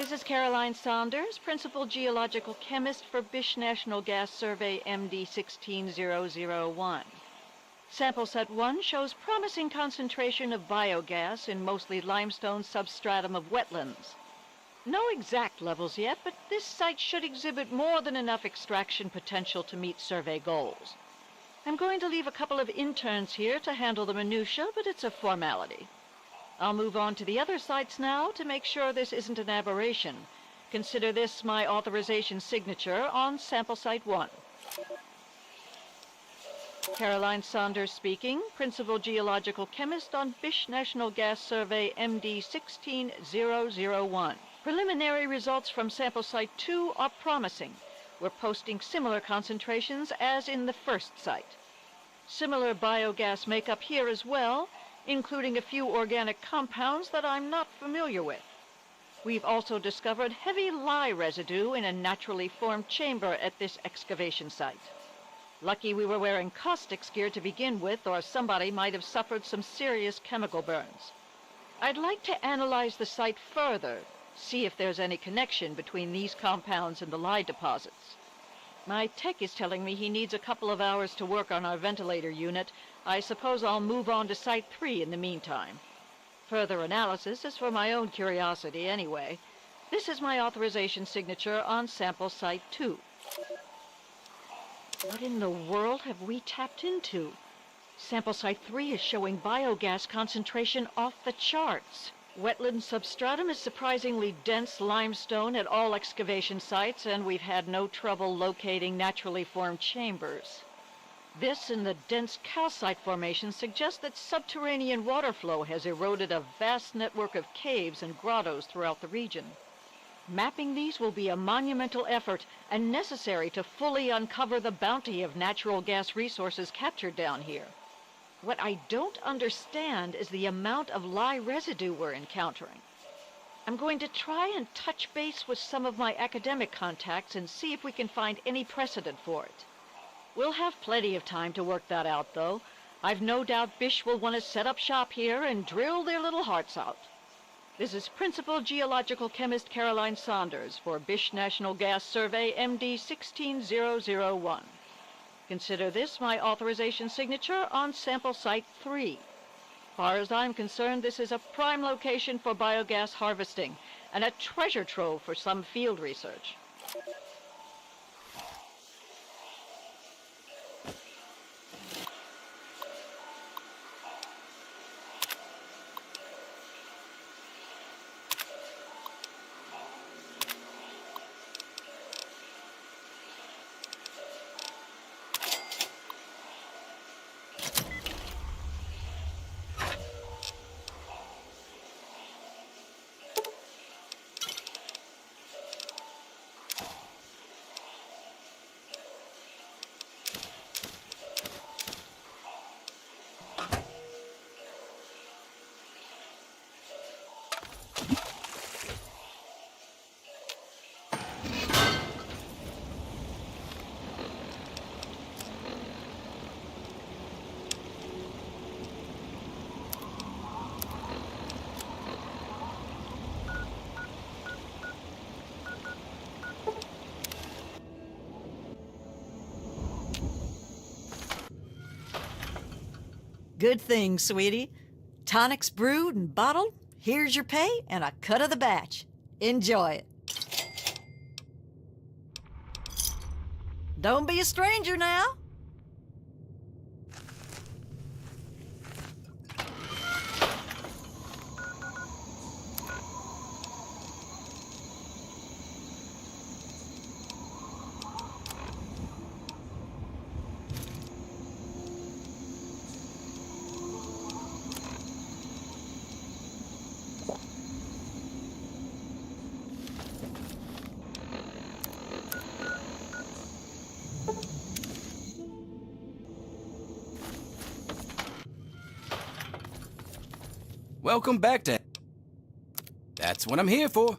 Speaker 8: This is Caroline Saunders, Principal Geological Chemist for Bish National Gas Survey MD 16001. Sample set 1 shows promising concentration of biogas in mostly limestone substratum of wetlands. No exact levels yet, but this site should exhibit more than enough extraction potential to meet survey goals. I'm going to leave a couple of interns here to handle the minutiae, but it's a formality. I'll move on to the other sites now to make sure this isn't an aberration. Consider this my authorization signature on sample site 1. Caroline Saunders speaking, Principal Geological Chemist on Bish National Gas Survey MD 16001. Preliminary results from sample site 2 are promising. We're posting similar concentrations as in the first site. Similar biogas makeup here as well, including a few organic compounds that I'm not familiar with. We've also discovered heavy lye residue in a naturally formed chamber at this excavation site. Lucky we were wearing caustics gear to begin with, or somebody might have suffered some serious chemical burns. I'd like to analyze the site further, see if there's any connection between these compounds and the lye deposits. My tech is telling me he needs a couple of hours to work on our ventilator unit. I suppose I'll move on to Site 3 in the meantime. Further analysis is for my own curiosity anyway. This is my authorization signature on sample Site 2. What in the world have we tapped into? Sample Site 3 is showing biogas concentration off the charts. Wetland substratum is surprisingly dense limestone at all excavation sites, and we've had no trouble locating naturally formed chambers. This and the dense calcite formation suggest that subterranean water flow has eroded a vast network of caves and grottos throughout the region. Mapping these will be a monumental effort and necessary to fully uncover the bounty of natural gas resources captured down here. What I don't understand is the amount of lye residue we're encountering. I'm going to try and touch base with some of my academic contacts and see if we can find any precedent for it. We'll have plenty of time to work that out, though. I've no doubt Bish will want to set up shop here and drill their little hearts out. This is Principal Geological Chemist Caroline Saunders for Bish National Gas Survey MD 16001. Consider this my authorization signature on sample site 3. Far as I'm concerned, this is a prime location for biogas harvesting and a treasure trove for some field research.
Speaker 1: Good thing, sweetie. Tonics brewed and bottled. Here's your pay and a cut of the batch. Enjoy it. Don't be a stranger now.
Speaker 2: Welcome back to... That's what I'm here for.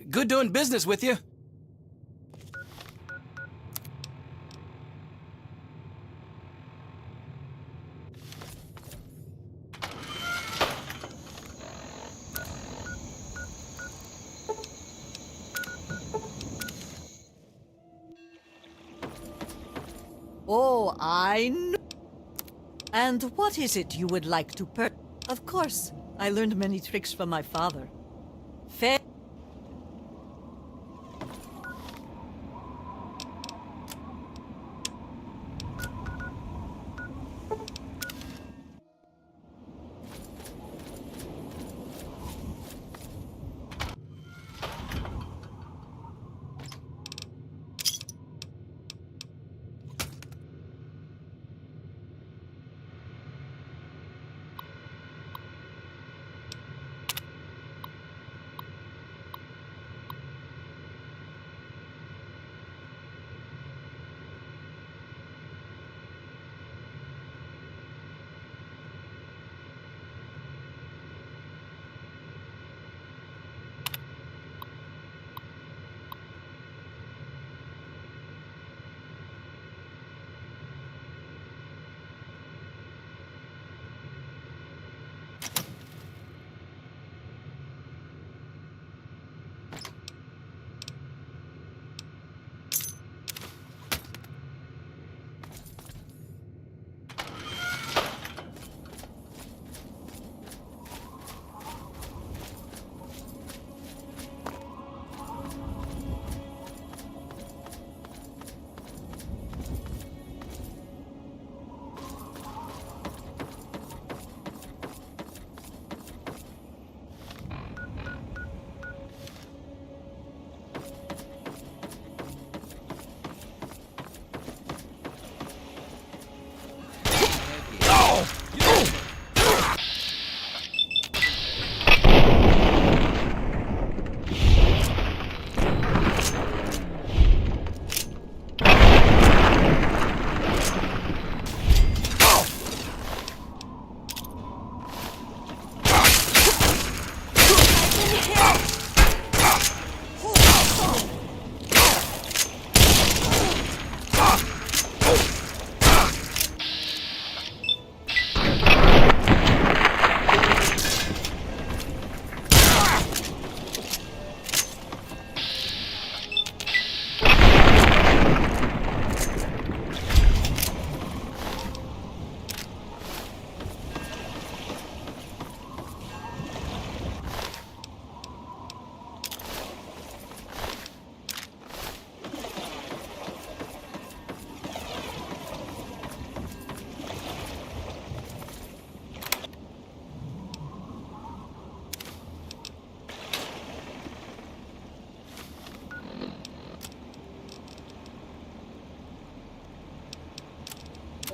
Speaker 2: Good doing business with you.
Speaker 1: Oh, I know. And what is it you would like to Of course, I learned many tricks from my father. Fair.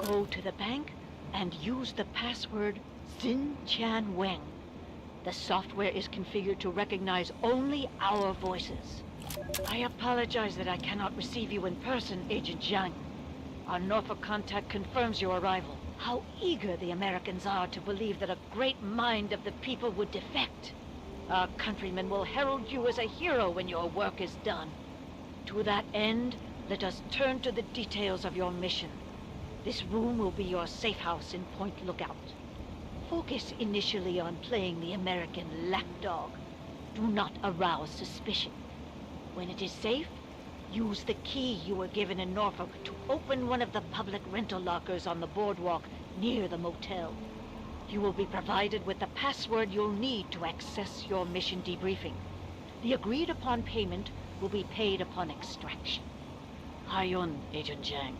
Speaker 8: Go to the bank and use the password Xin Chan Weng. The software is configured to recognize only our voices. I apologize that I cannot receive you in person, Agent Zhang. Our Norfolk contact confirms your arrival. How eager the Americans are to believe that a great mind of the people would defect. Our countrymen will herald you as a hero when your work is done. To that end, let us turn to the details of your mission. This room will be your safe house in Point Lookout. Focus initially on playing the American lapdog. Do not arouse suspicion. When it is safe, use the key you were given in Norfolk to open one of the public rental lockers on the boardwalk near the motel. You will be provided with the password you'll need to access your mission debriefing. The agreed upon payment will be paid upon extraction. Hayun, Agent Zhang.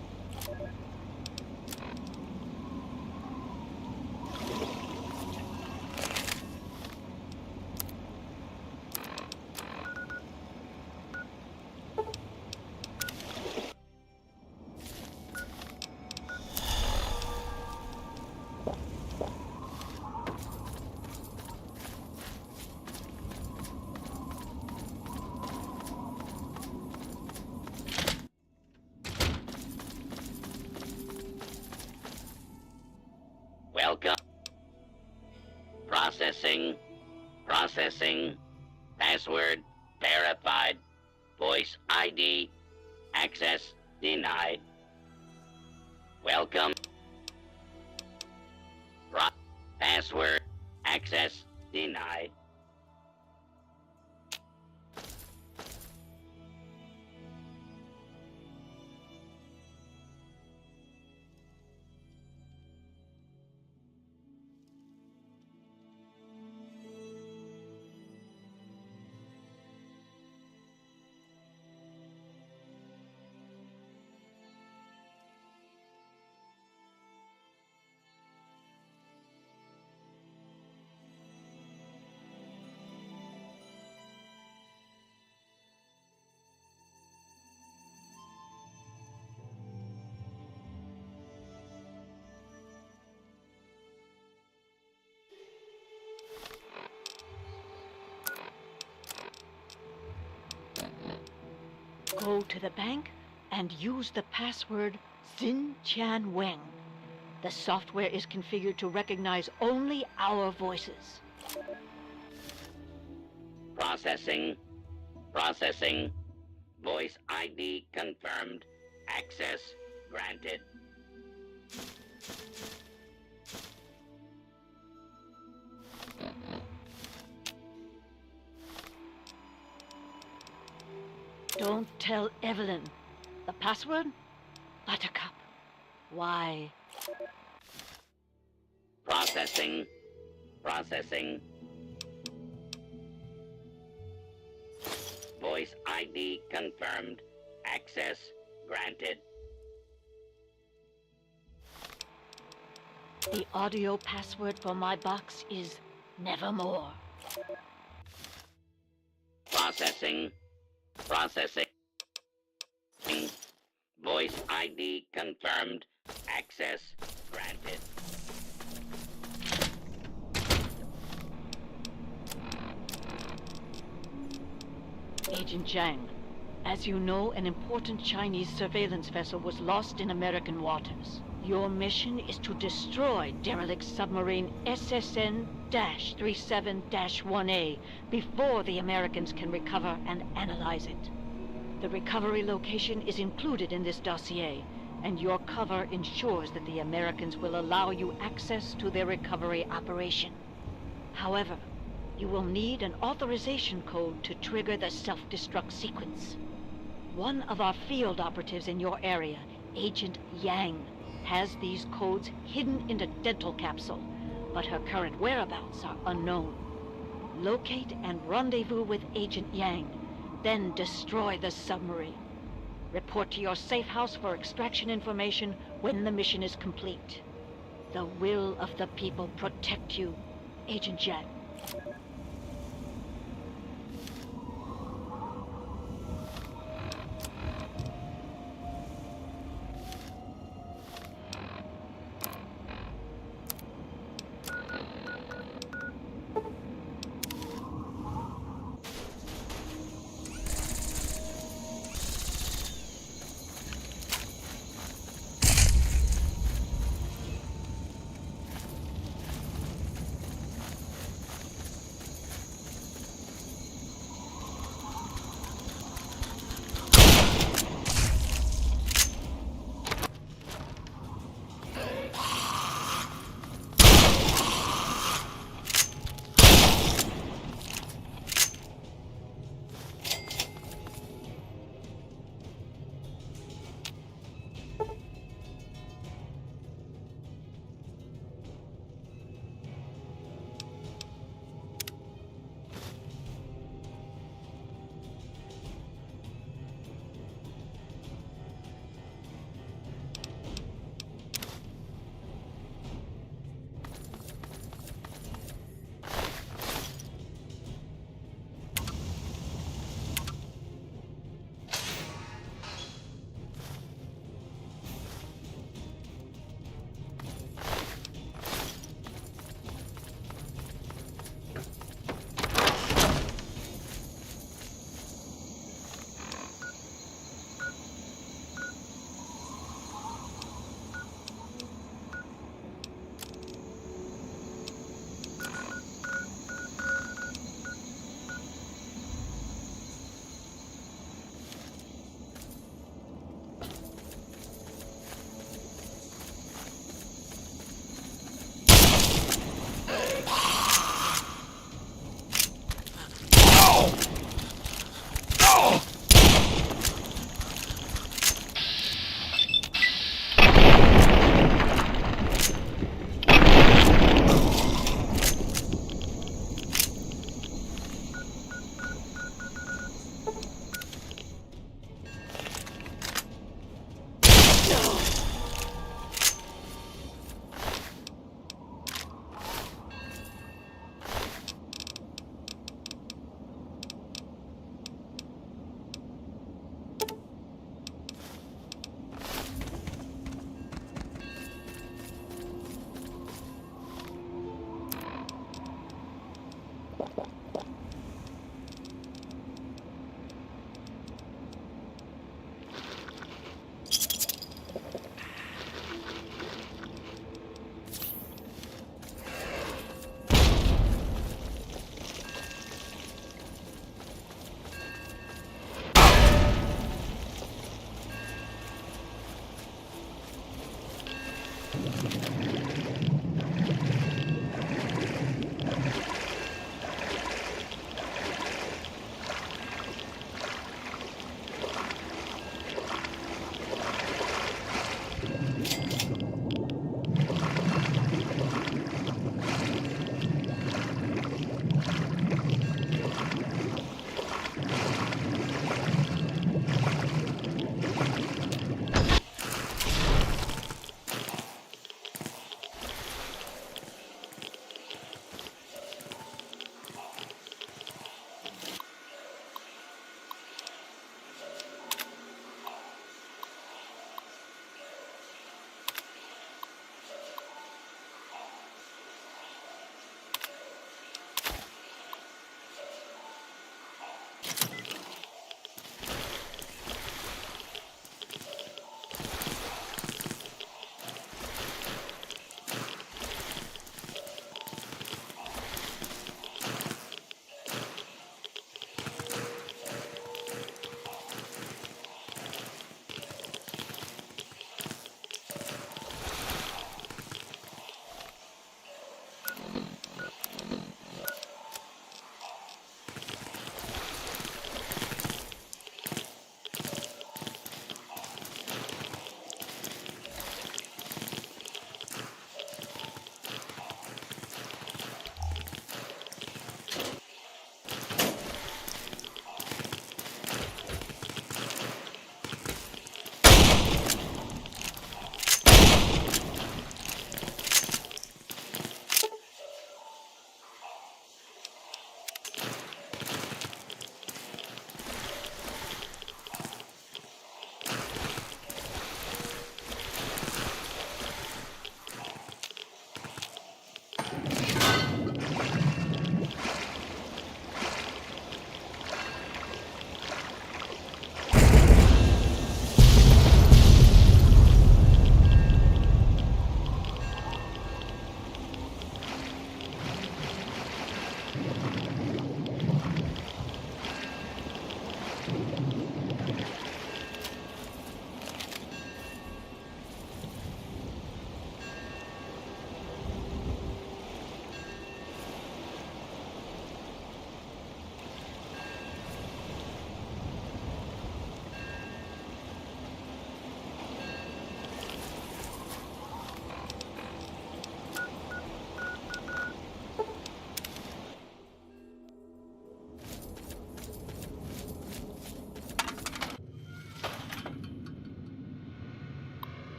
Speaker 6: Welcome. Processing. Password Verified. Voice ID. Access denied. Welcome. Password. Access denied.
Speaker 8: Go to the bank and use the password Xin Tian Weng. The software is configured to recognize only our voices.
Speaker 6: Processing. Processing. Voice ID confirmed. Access granted.
Speaker 8: Don't tell Evelyn. The password? Buttercup. Why?
Speaker 6: Processing. Processing. Voice ID confirmed. Access granted.
Speaker 8: The audio password for my box is Nevermore.
Speaker 6: Processing. Processing. Voice ID confirmed. Access granted.
Speaker 8: Agent Zhang, as you know, an important Chinese surveillance vessel was lost in American waters. Your mission is to destroy derelict submarine SSN-37-1A before the Americans can recover and analyze it. The recovery location is included in this dossier, and your cover ensures that the Americans will allow you access to their recovery operation. However, you will need an authorization code to trigger the self-destruct sequence. One of our field operatives in your area, Agent Yang, has these codes hidden in a dental capsule, but her current whereabouts are unknown. Locate and rendezvous with Agent Yang, then destroy the submarine. Report to your safe house for extraction information when the mission is complete. The will of the people protect you, Agent Jet.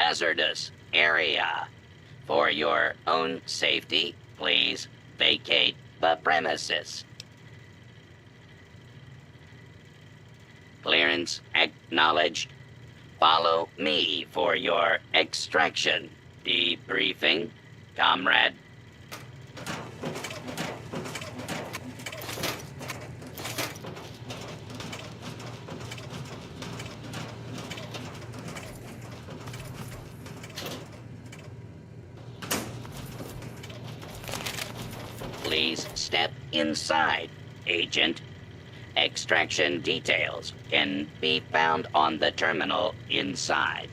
Speaker 6: hazardous area. For your own safety, please vacate the premises. Clearance acknowledged. Follow me for your extraction. Debriefing, comrade. Please step inside, Agent. Extraction details can be found on the terminal inside.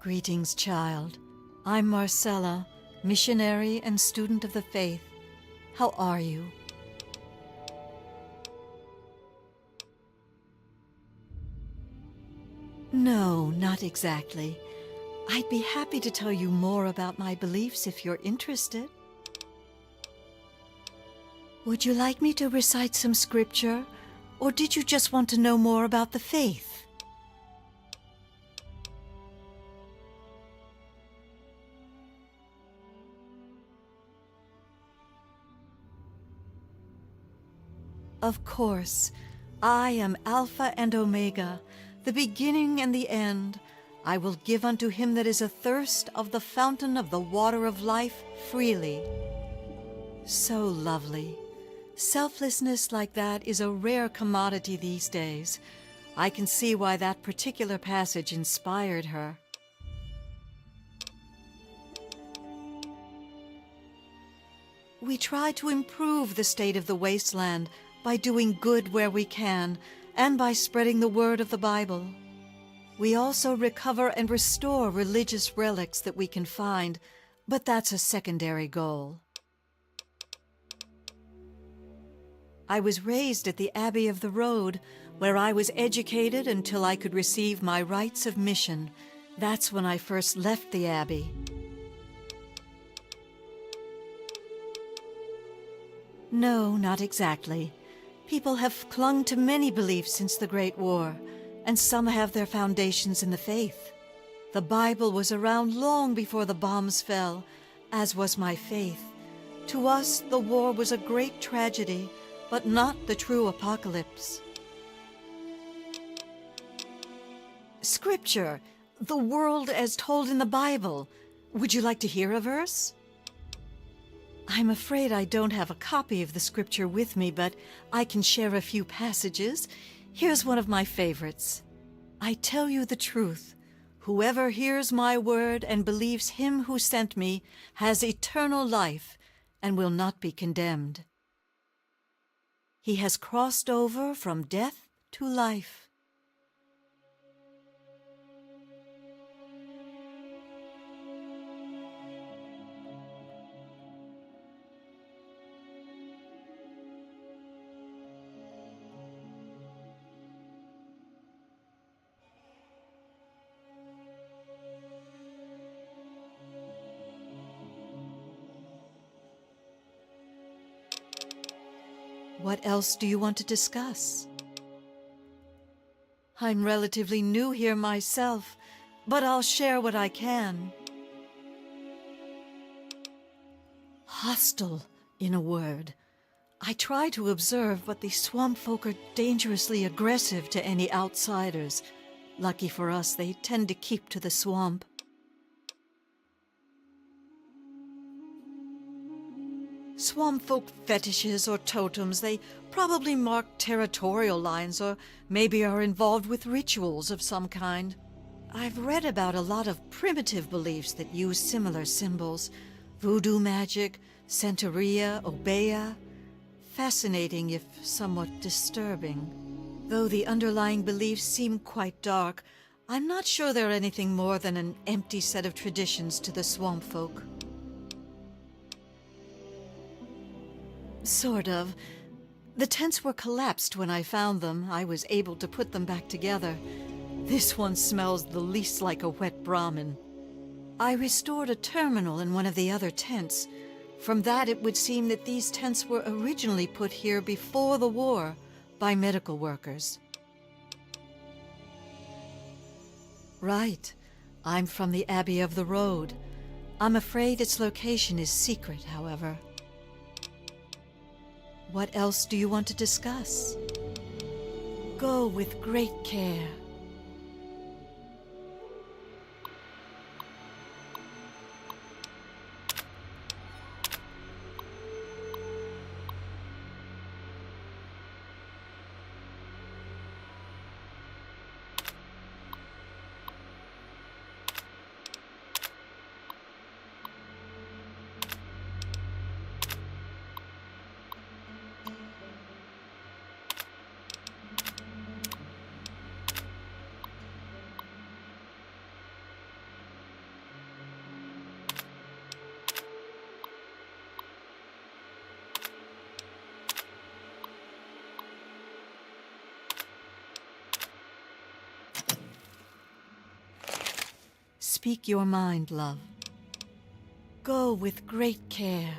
Speaker 1: Greetings, child. I'm Marcella, missionary and student of the faith. How are you? No, not exactly. I'd be happy to tell you more about my beliefs if you're interested. Would you like me to recite some scripture, or did you just want to know more about the faith? Of course. I am Alpha and Omega, the beginning and the end. I will give unto him that is athirst of the fountain of the water of life freely. So lovely. Selflessness like that is a rare commodity these days. I can see why that particular passage inspired her. We try to improve the state of the wasteland by doing good where we can and by spreading the word of the Bible. We also recover and restore religious relics that we can find, but that's a secondary goal. I was raised at the Abbey of the Road, where I was educated until I could receive my rites of mission. That's when I first left the Abbey. No, not exactly. People have clung to many beliefs since the Great War, and some have their foundations in the faith. The Bible was around long before the bombs fell, as was my faith. To us, the war was a great tragedy, but not the true apocalypse. Scripture, the world as told in the Bible. Would you like to hear a verse? I'm afraid I don't have a copy of the scripture with me, but I can share a few passages. Here's one of my favorites. I tell you the truth. Whoever hears my word and believes him who sent me has eternal life and will not be condemned. He has crossed over from death to life. What else do you want to discuss? I'm relatively new here myself, but I'll share what I can. Hostile, in a word. I try to observe, but the swamp folk are dangerously aggressive to any outsiders. Lucky for us, they tend to keep to the swamp. Swamp folk fetishes or totems, they probably mark territorial lines or maybe are involved with rituals of some kind. I've read about a lot of primitive beliefs that use similar symbols. Voodoo magic, Santeria, Obeah. Fascinating if somewhat disturbing. Though the underlying beliefs seem quite dark, I'm not sure they're anything more than an empty set of traditions to the swamp folk. Sort of. The tents were collapsed when I found them. I was able to put them back together. This one smells the least like a wet Brahmin. I restored a terminal in one of the other tents. From that, it would seem that these tents were originally put here before the war by medical workers. Right. I'm from the Abbey of the Road. I'm afraid its location is secret, however. What else do you want to discuss? Go with great care. speak your mind, love. Go with great care.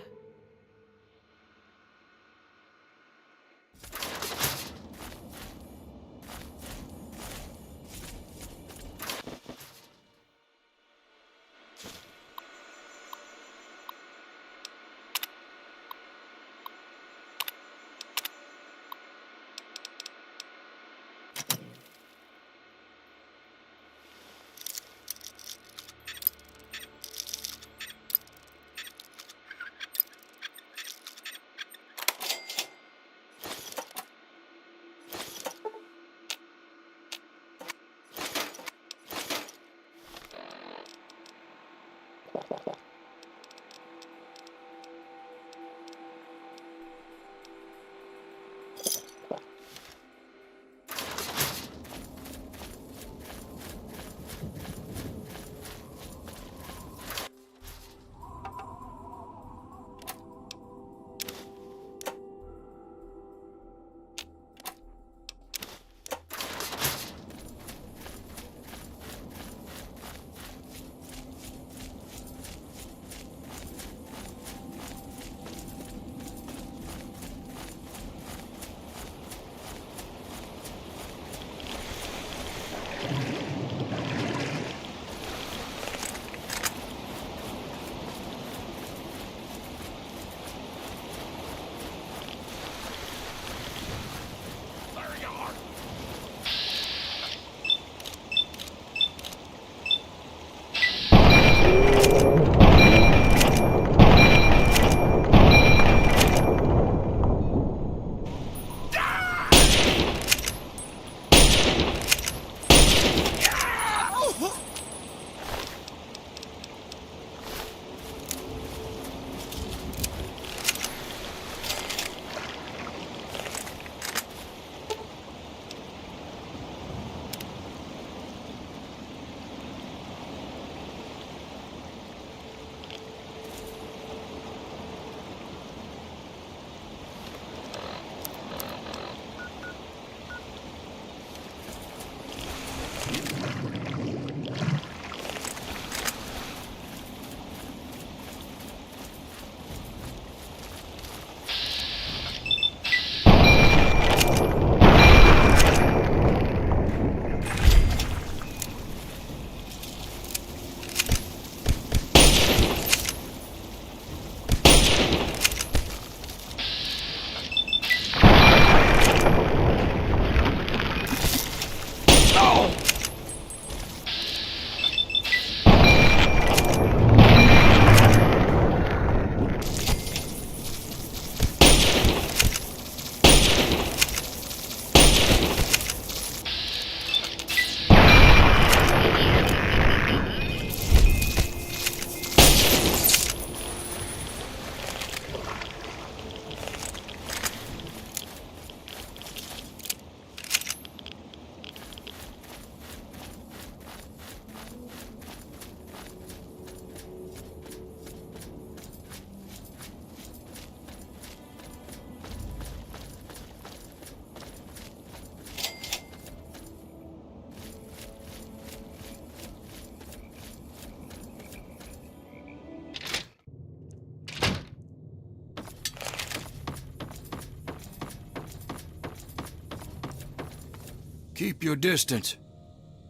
Speaker 2: Keep your distance.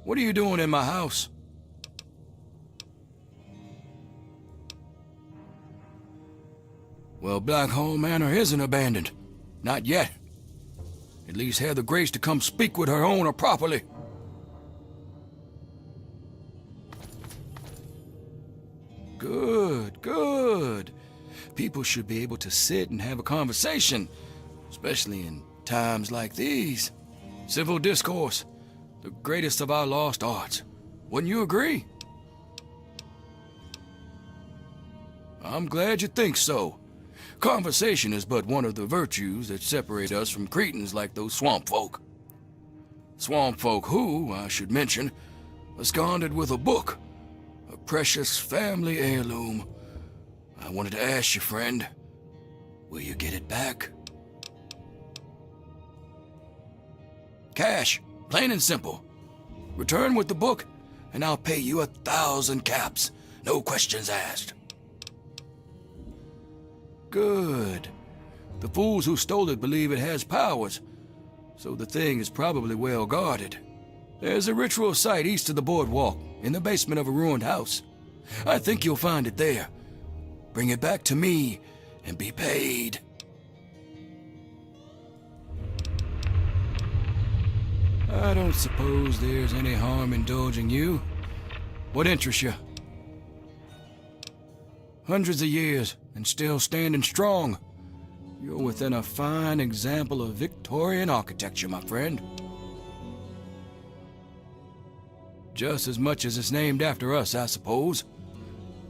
Speaker 2: What are you doing in my house? Well, Blackhall Manor isn't abandoned. Not yet. At least have the grace to come speak with her owner properly. Good, good. People should be able to sit and have a conversation, especially in times like these. Civil discourse, the greatest of our lost arts. Wouldn't you agree? I'm glad you think so. Conversation is but one of the virtues that separate us from cretins like those swamp folk. Swamp folk who, I should mention, absconded with a book, a precious family heirloom. I wanted to ask you, friend, will you get it back? Cash, plain and simple. Return with the book, and I'll pay you 1,000 caps, no questions asked. Good. The fools who stole it believe it has powers, so the thing is probably well guarded. There's a ritual site east of the boardwalk, in the basement of a ruined house. I think you'll find it there. Bring it back to me, and be paid. I don't suppose there's any harm indulging you. What interests you? Hundreds of years, and still standing strong. You're within a fine example of Victorian architecture, my friend. Just as much as it's named after us, I suppose.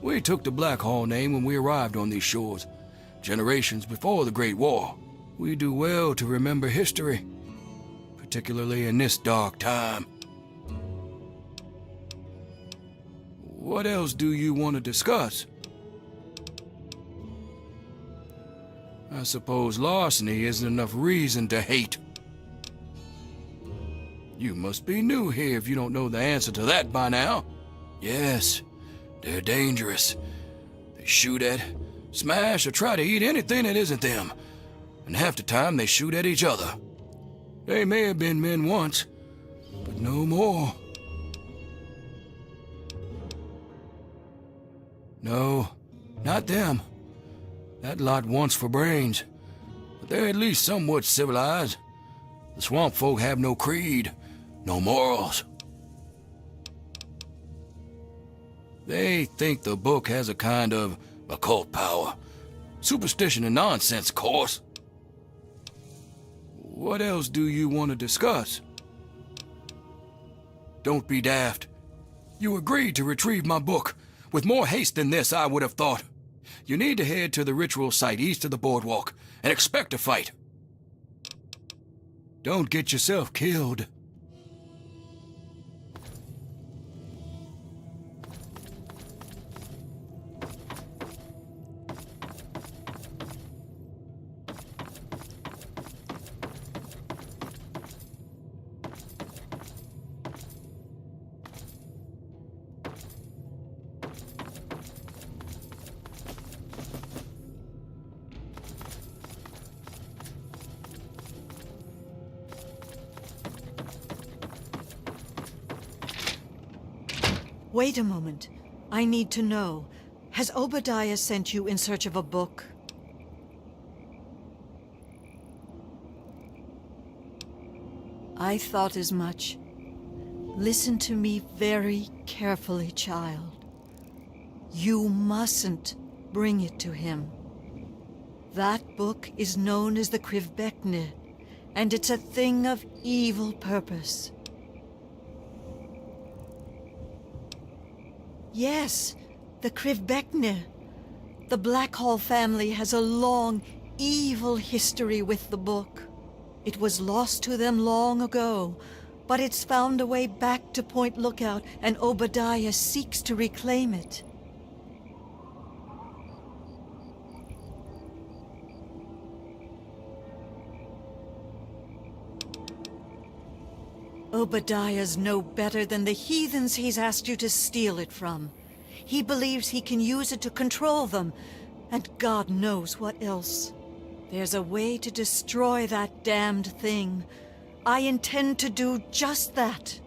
Speaker 2: We took the Blackhall name when we arrived on these shores, generations before the Great War. We do well to remember history, particularly in this dark time. What else do you want to discuss? I suppose larceny isn't enough reason to hate. You must be new here if you don't know the answer to that by now. Yes, they're dangerous. They shoot at, smash, or try to eat anything that isn't them. And half the time they shoot at each other. They may have been men once, but no more. No, not them. That lot wants for brains, but they're at least somewhat civilized. The swamp folk have no creed, no morals. They think the book has a kind of occult power. Superstition and nonsense, of course. What else do you want to discuss? Don't be daft. You agreed to retrieve my book. With more haste than this, I would have thought. You need to head to the ritual site east of the boardwalk and expect a fight. Don't get yourself killed.
Speaker 1: Wait a moment. I need to know. Has Obadiah sent you in search of a book? I thought as much. Listen to me very carefully, child. You mustn't bring it to him. That book is known as the Krivbekne, and it's a thing of evil purpose. Yes, the Krivbekne. The Blackhall family has a long, evil history with the book. It was lost to them long ago, but it's found a way back to Point Lookout, and Obadiah seeks to reclaim it. Obadiah's no better than the heathens he's asked you to steal it from. He believes he can use it to control them, and God knows what else. There's a way to destroy that damned thing. I intend to do just that.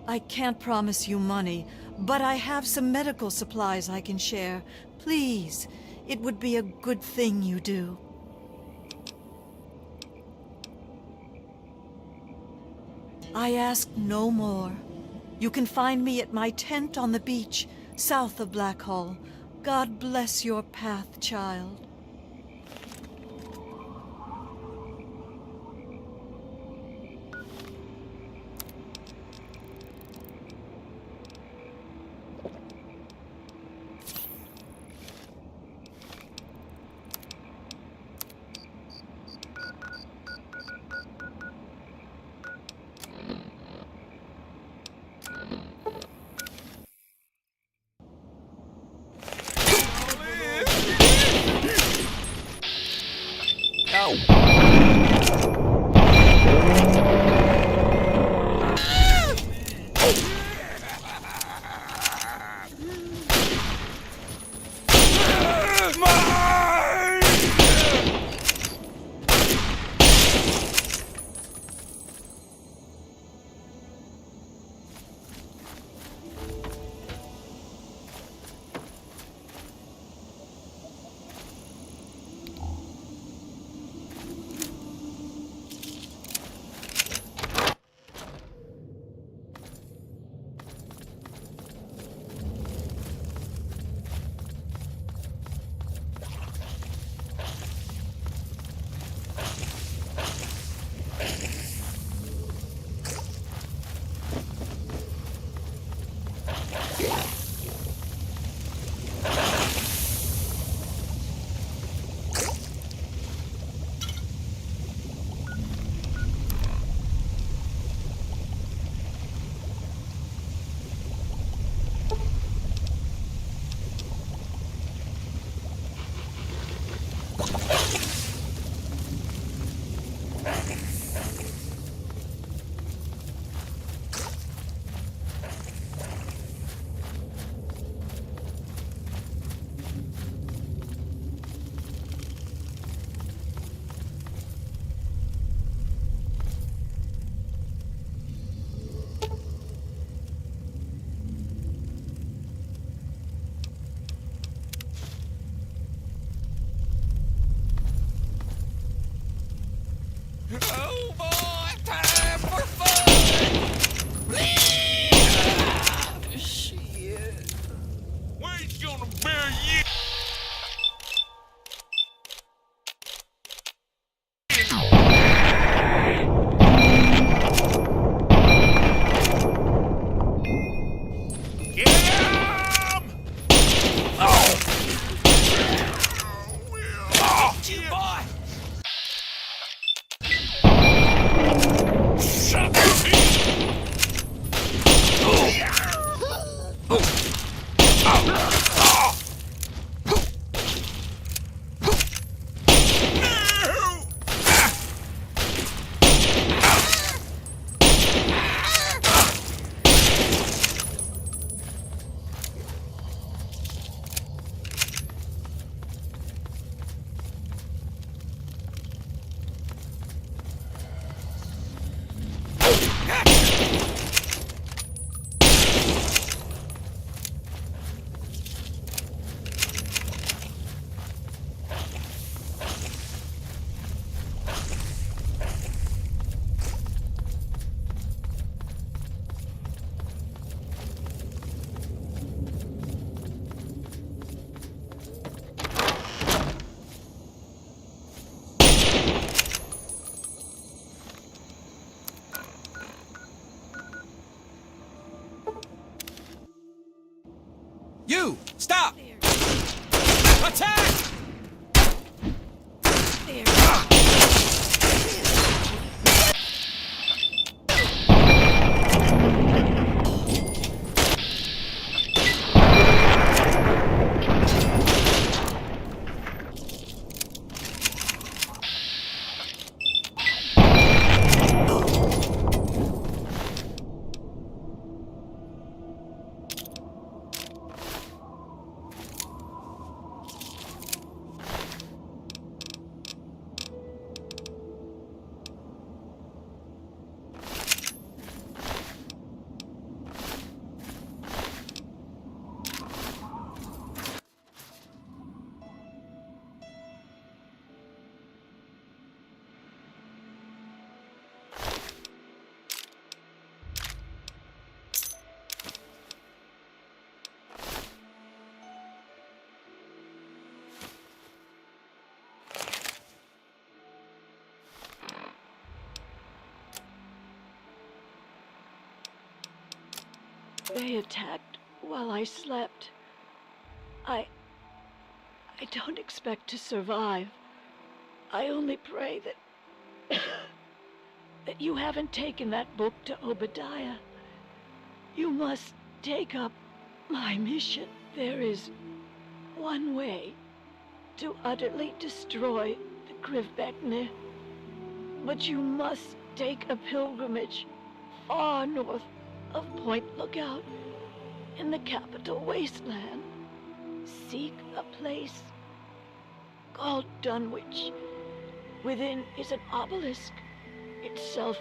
Speaker 1: I can't promise you money, but I have some medical supplies I can share. Please, it would be a good thing you do. I ask no more. You can find me at my tent on the beach, south of Blackhall. God bless your path, child.
Speaker 2: Stop! Attack!
Speaker 8: They attacked while I slept. I don't expect to survive. I only pray that that you haven't taken that book to Obadiah. You must take up my mission. There is one way to utterly destroy the Krivbekne, but you must take a pilgrimage far north of Point Lookout in the capital wasteland. Seek a place called Dunwich. Within is an obelisk, itself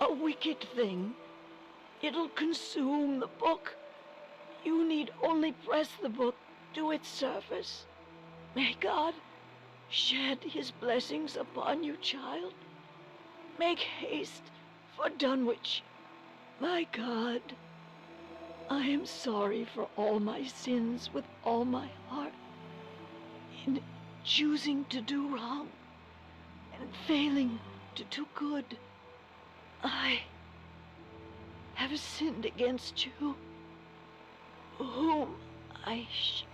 Speaker 8: a wicked thing. It'll consume the book. You need only press the book to its surface. May God shed his blessings upon you, child. Make haste for Dunwich. My God, I am sorry for all my sins with all my heart. In choosing to do wrong and failing to do good, I have sinned against you, whom I should.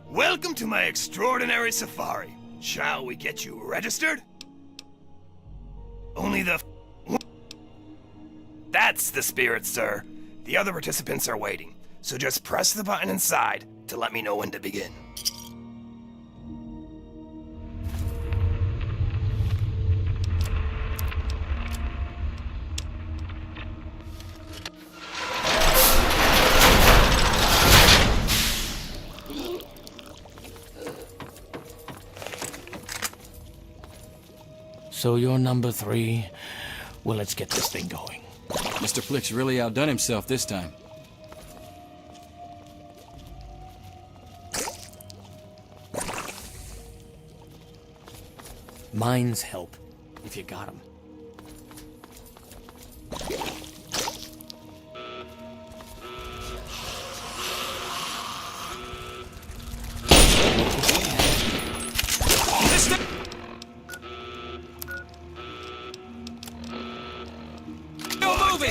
Speaker 5: Welcome to my extraordinary safari. Shall we get you registered? Only the... That's the spirit, sir. The other participants are waiting, so just press the button inside to let me know when to begin.
Speaker 3: So you're number 3. Well, let's get this thing going.
Speaker 2: Mr. Flick's really outdone himself this time.
Speaker 3: Mines help, if you got 'em.
Speaker 2: Still moving!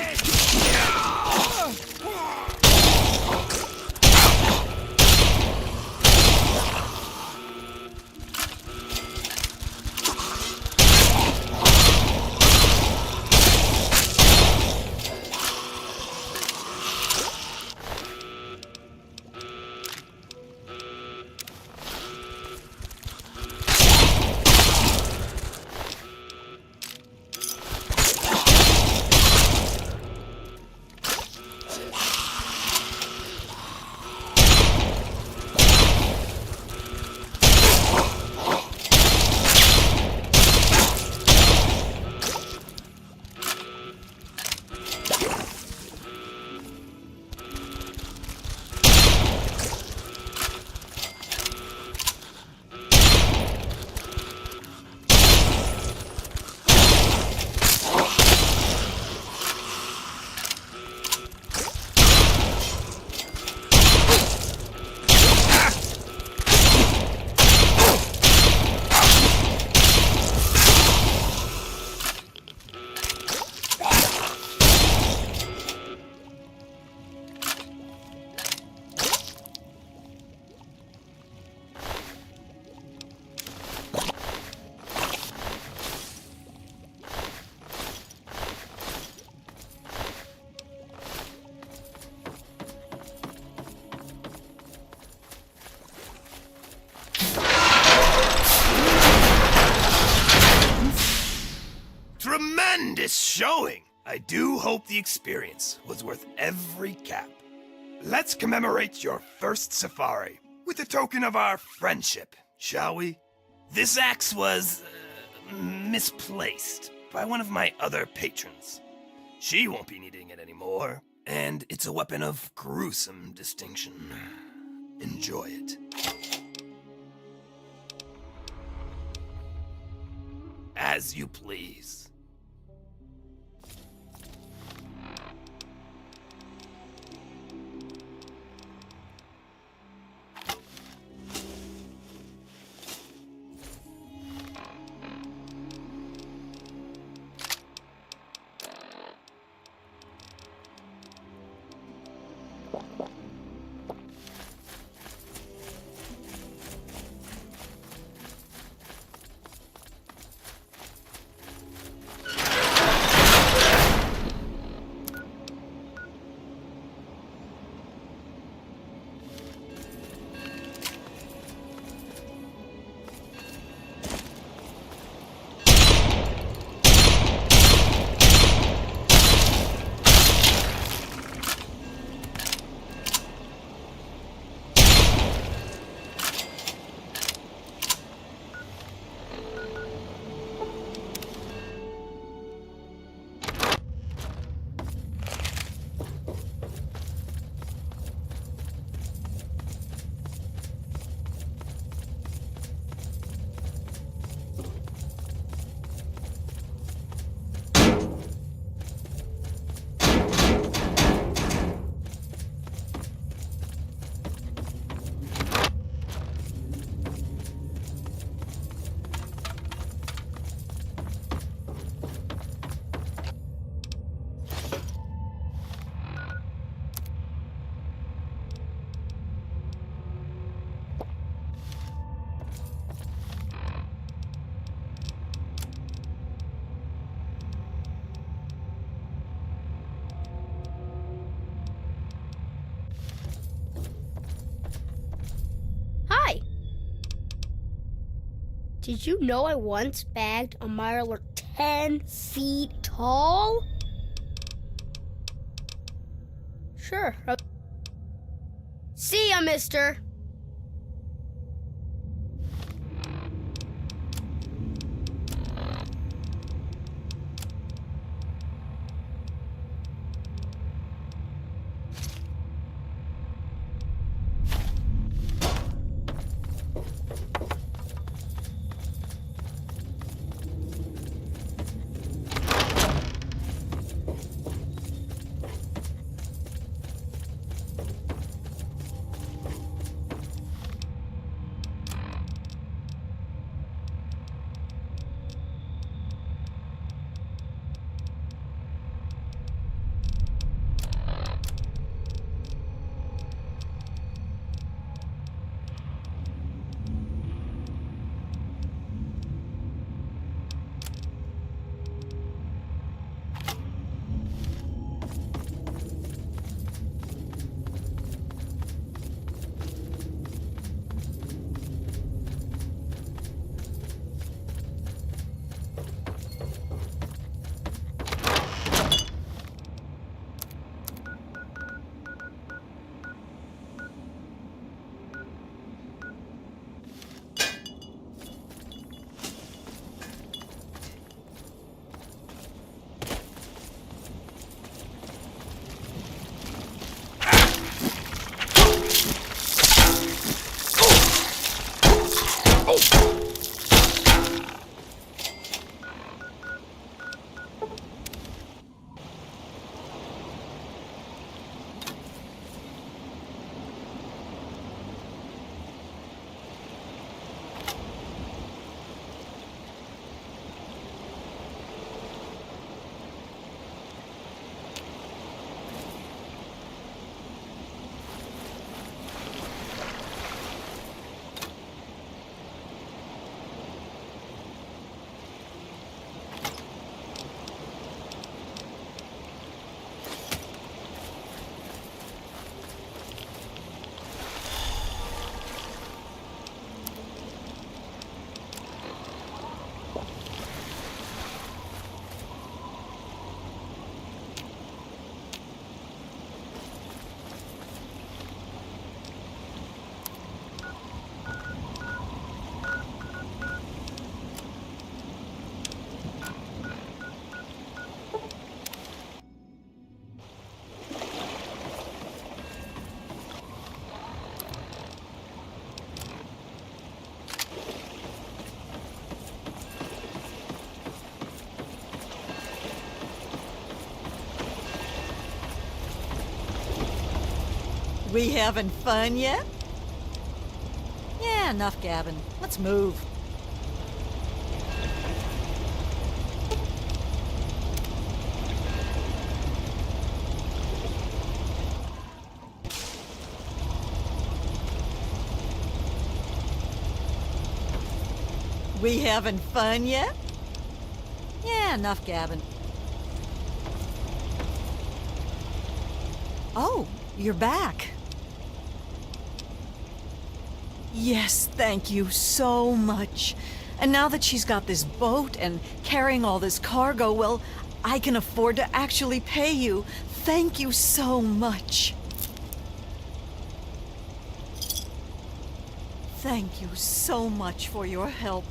Speaker 5: tremendous showing! I do hope the experience was worth every cap. Let's commemorate your first safari with a token of our friendship, shall we? This axe was misplaced by one of my other patrons. She won't be needing it anymore, and it's a weapon of gruesome distinction. Enjoy it. As you please.
Speaker 4: Hi! Did you know I once bagged a Mirelurk 10 feet tall? Sure. See ya, mister!
Speaker 1: We having fun yet? Yeah, enough gabbing. Let's move. We having fun yet? Yeah, enough gabbing. Oh, you're back. Yes, thank you so much. And now that she's got this boat and carrying all this cargo, well, I can afford to actually pay you. Thank you so much. Thank you so much for your help.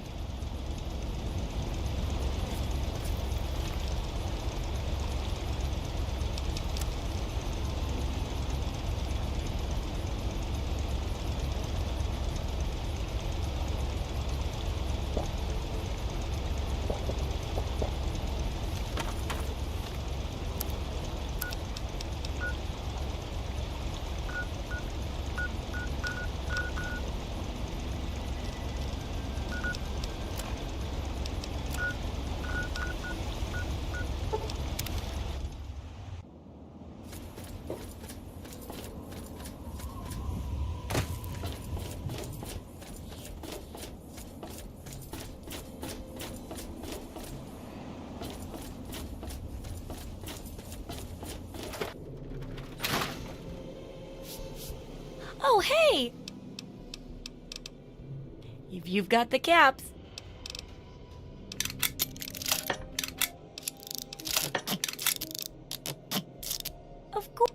Speaker 9: Oh, hey! If you've got the caps. Of course.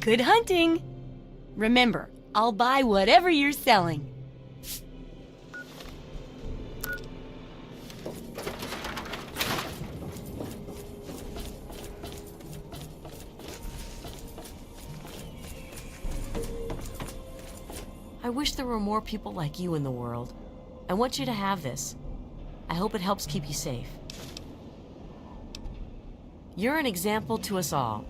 Speaker 9: Good hunting! Remember, I'll buy whatever you're selling. I wish there were more people like you in the world. I want you to have this. I hope it helps keep you safe. You're an example to us all.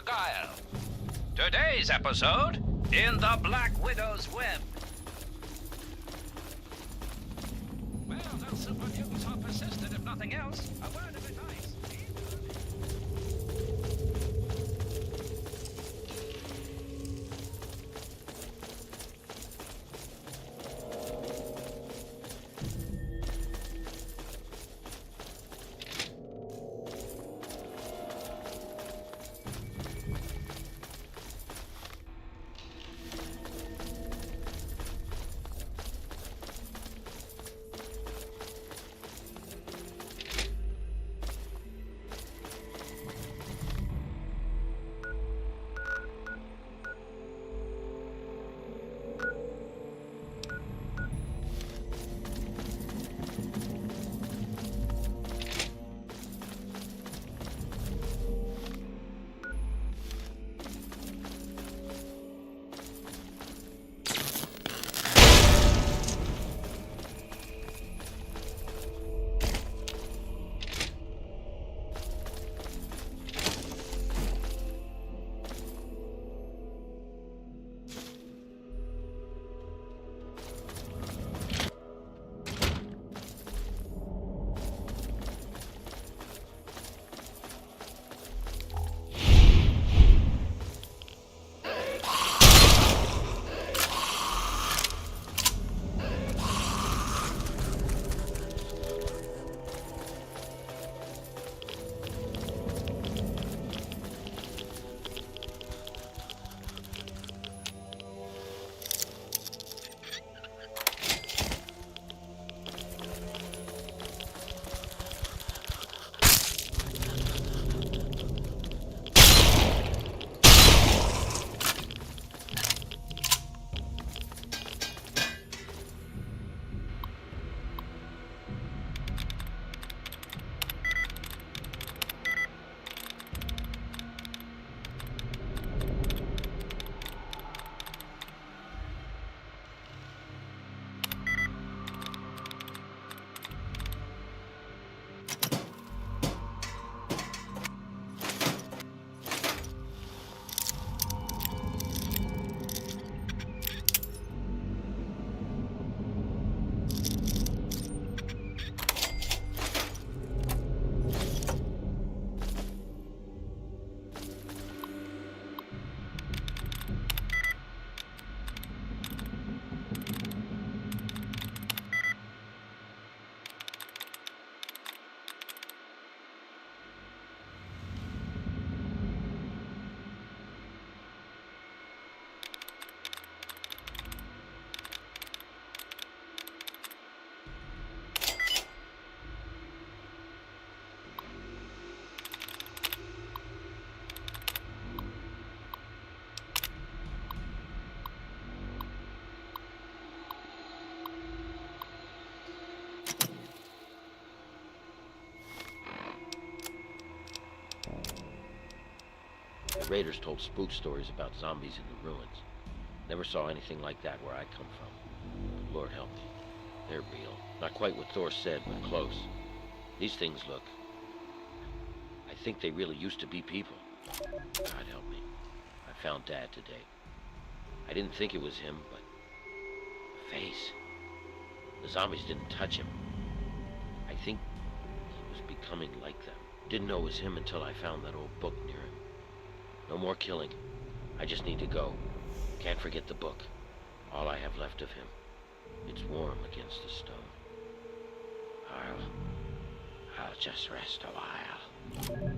Speaker 7: Guile. Today's episode, In the Black Widow's Web. Well, those super mutants are persistent, if nothing else. A word of advice.
Speaker 10: The raiders told spook stories about zombies in the ruins. Never saw anything like that where I come from. But Lord help me. They're real. Not quite what Thor said, but close. These things look... I think they really used to be people. God help me. I found Dad today. I didn't think it was him, but... the face. The zombies didn't touch him. I think he was becoming like them. Didn't know it was him until I found that old book near him. No more killing. I just need to go. Can't forget the book. All I have left of him. It's warm against the stone. I'll just rest a while.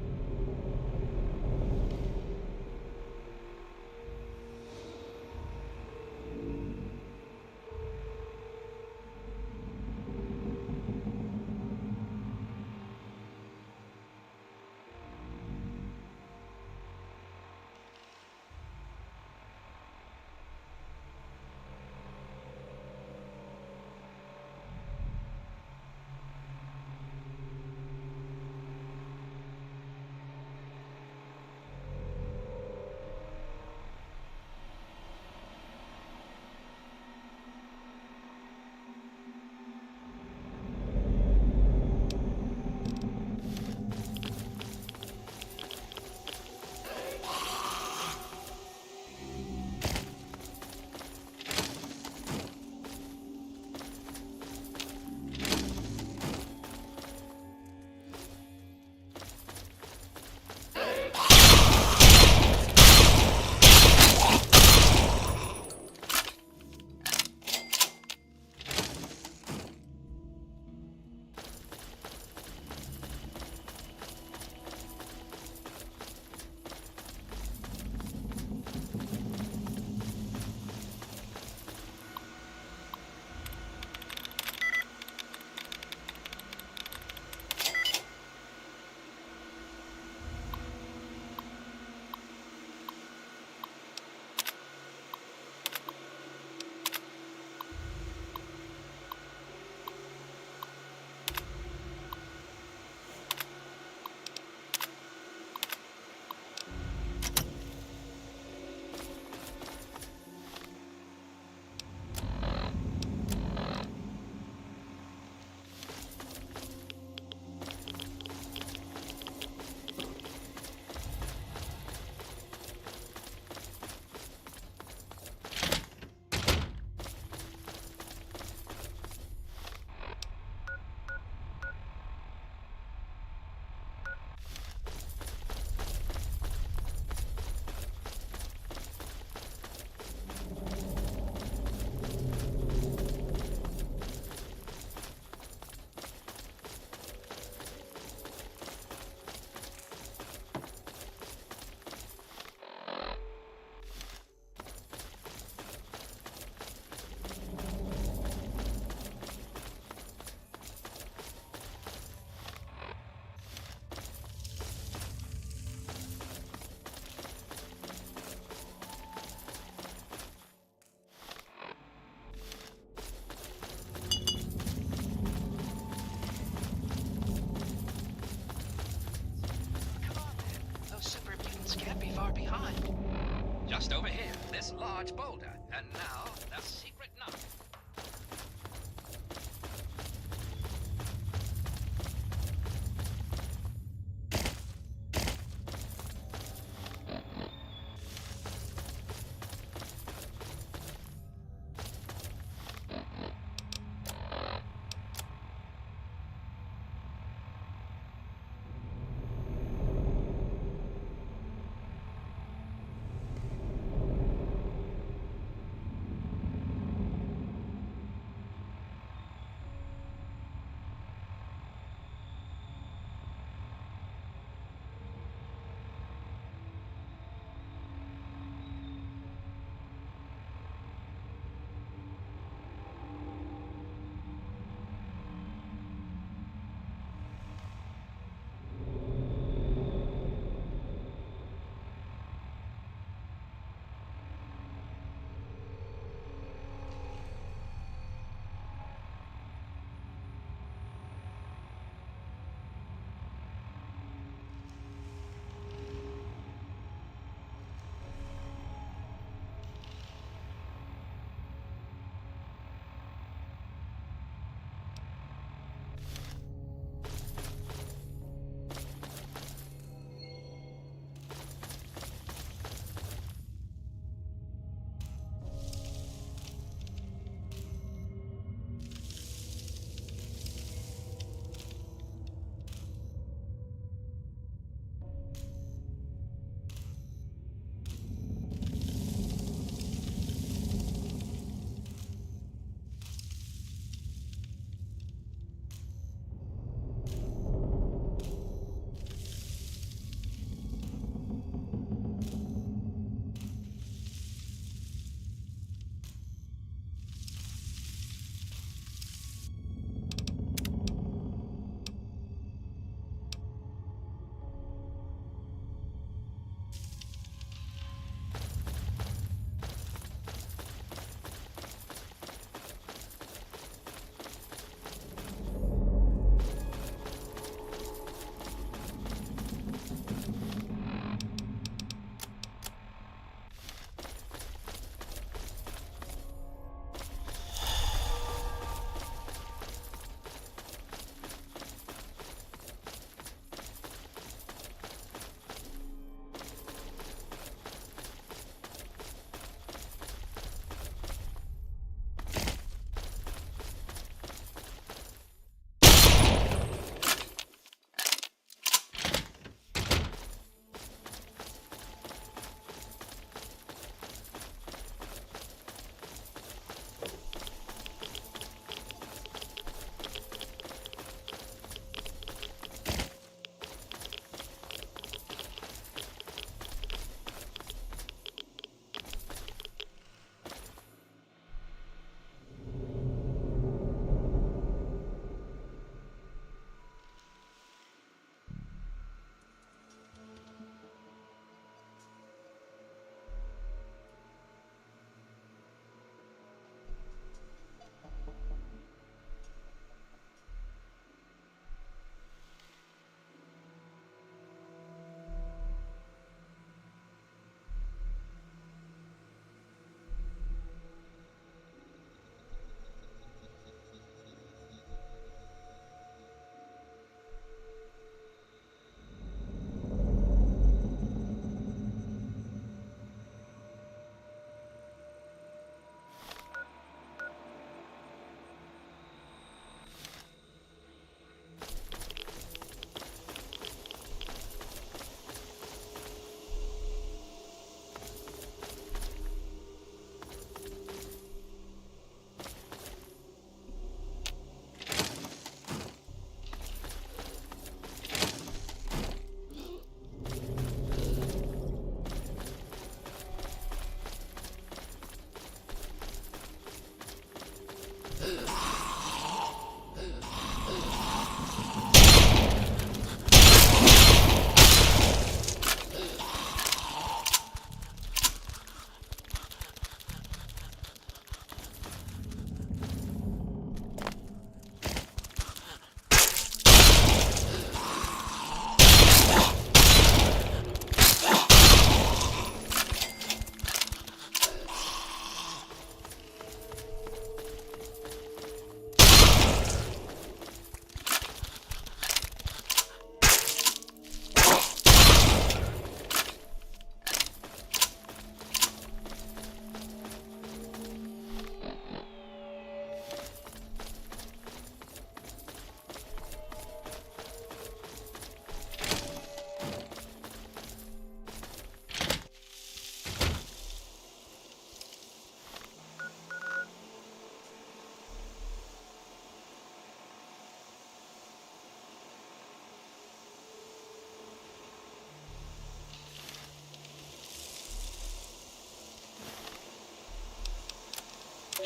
Speaker 11: large boulder, and now the secret knot.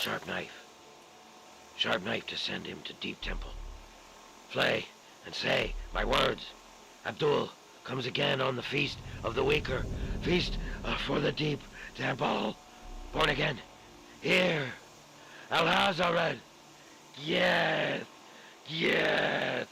Speaker 10: Sharp knife. Sharp knife to send him to Deep Temple. Flay and say my words. Abdul comes again on the Feast of the Weaker. Feast for the Deep Temple. Born again. Here. Al-Hazared. Yes. Yes.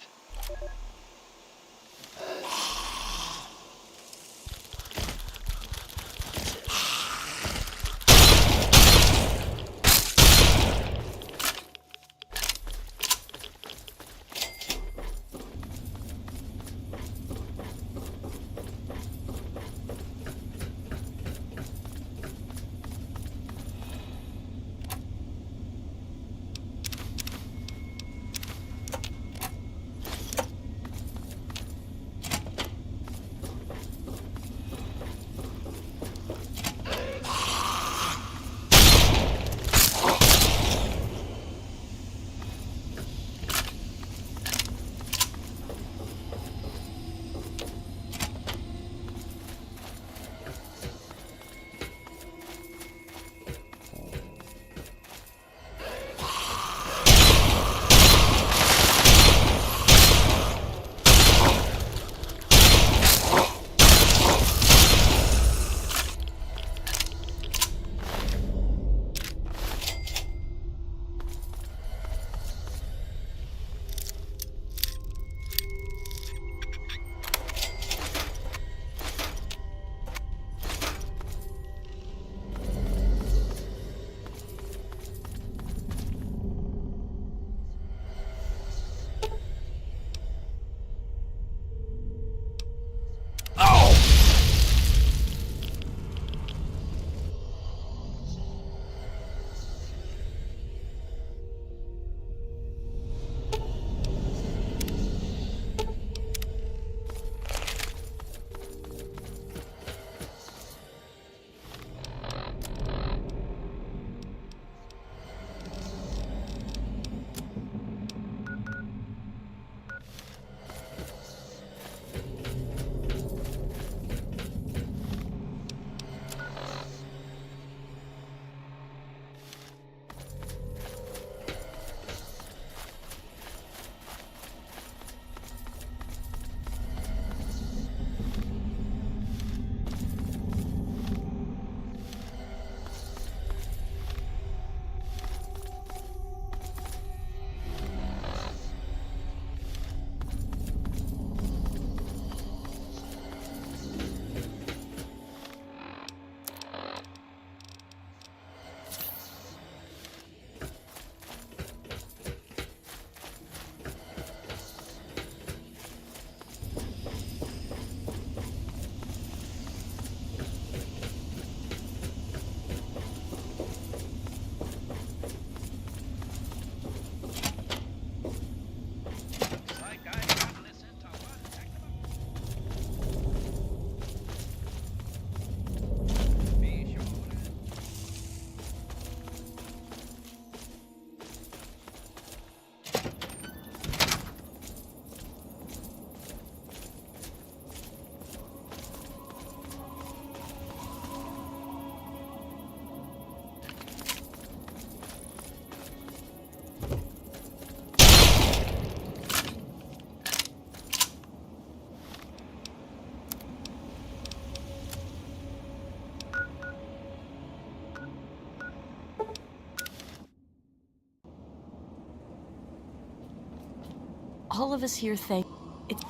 Speaker 9: All of us here think it's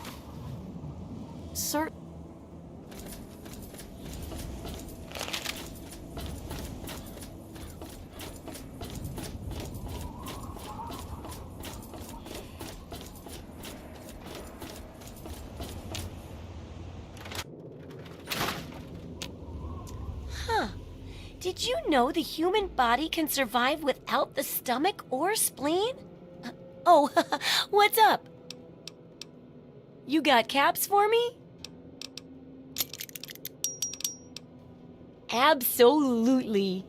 Speaker 9: certain.
Speaker 12: Did you know the human body can survive without the stomach or spleen? Oh, what's up? You got caps for me? Absolutely.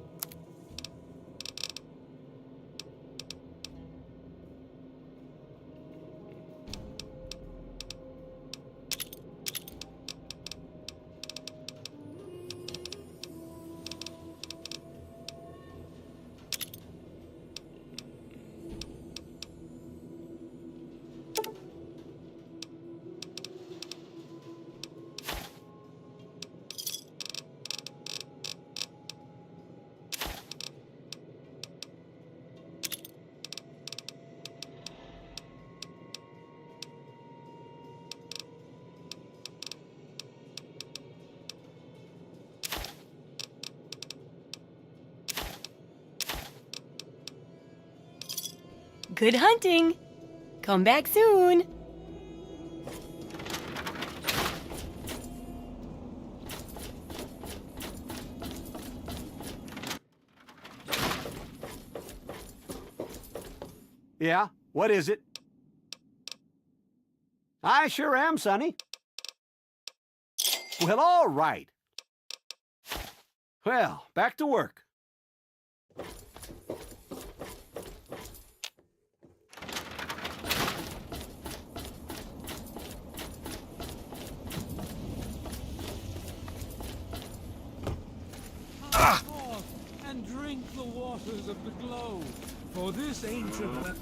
Speaker 12: Good hunting. Come back soon.
Speaker 13: Yeah, what is it? I sure am, Sonny. Well, all right. Well, back to work.
Speaker 14: Forth and drink the waters of the globe, for this ancient...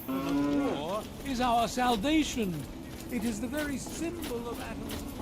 Speaker 14: War is our salvation. It is the very symbol of Atom's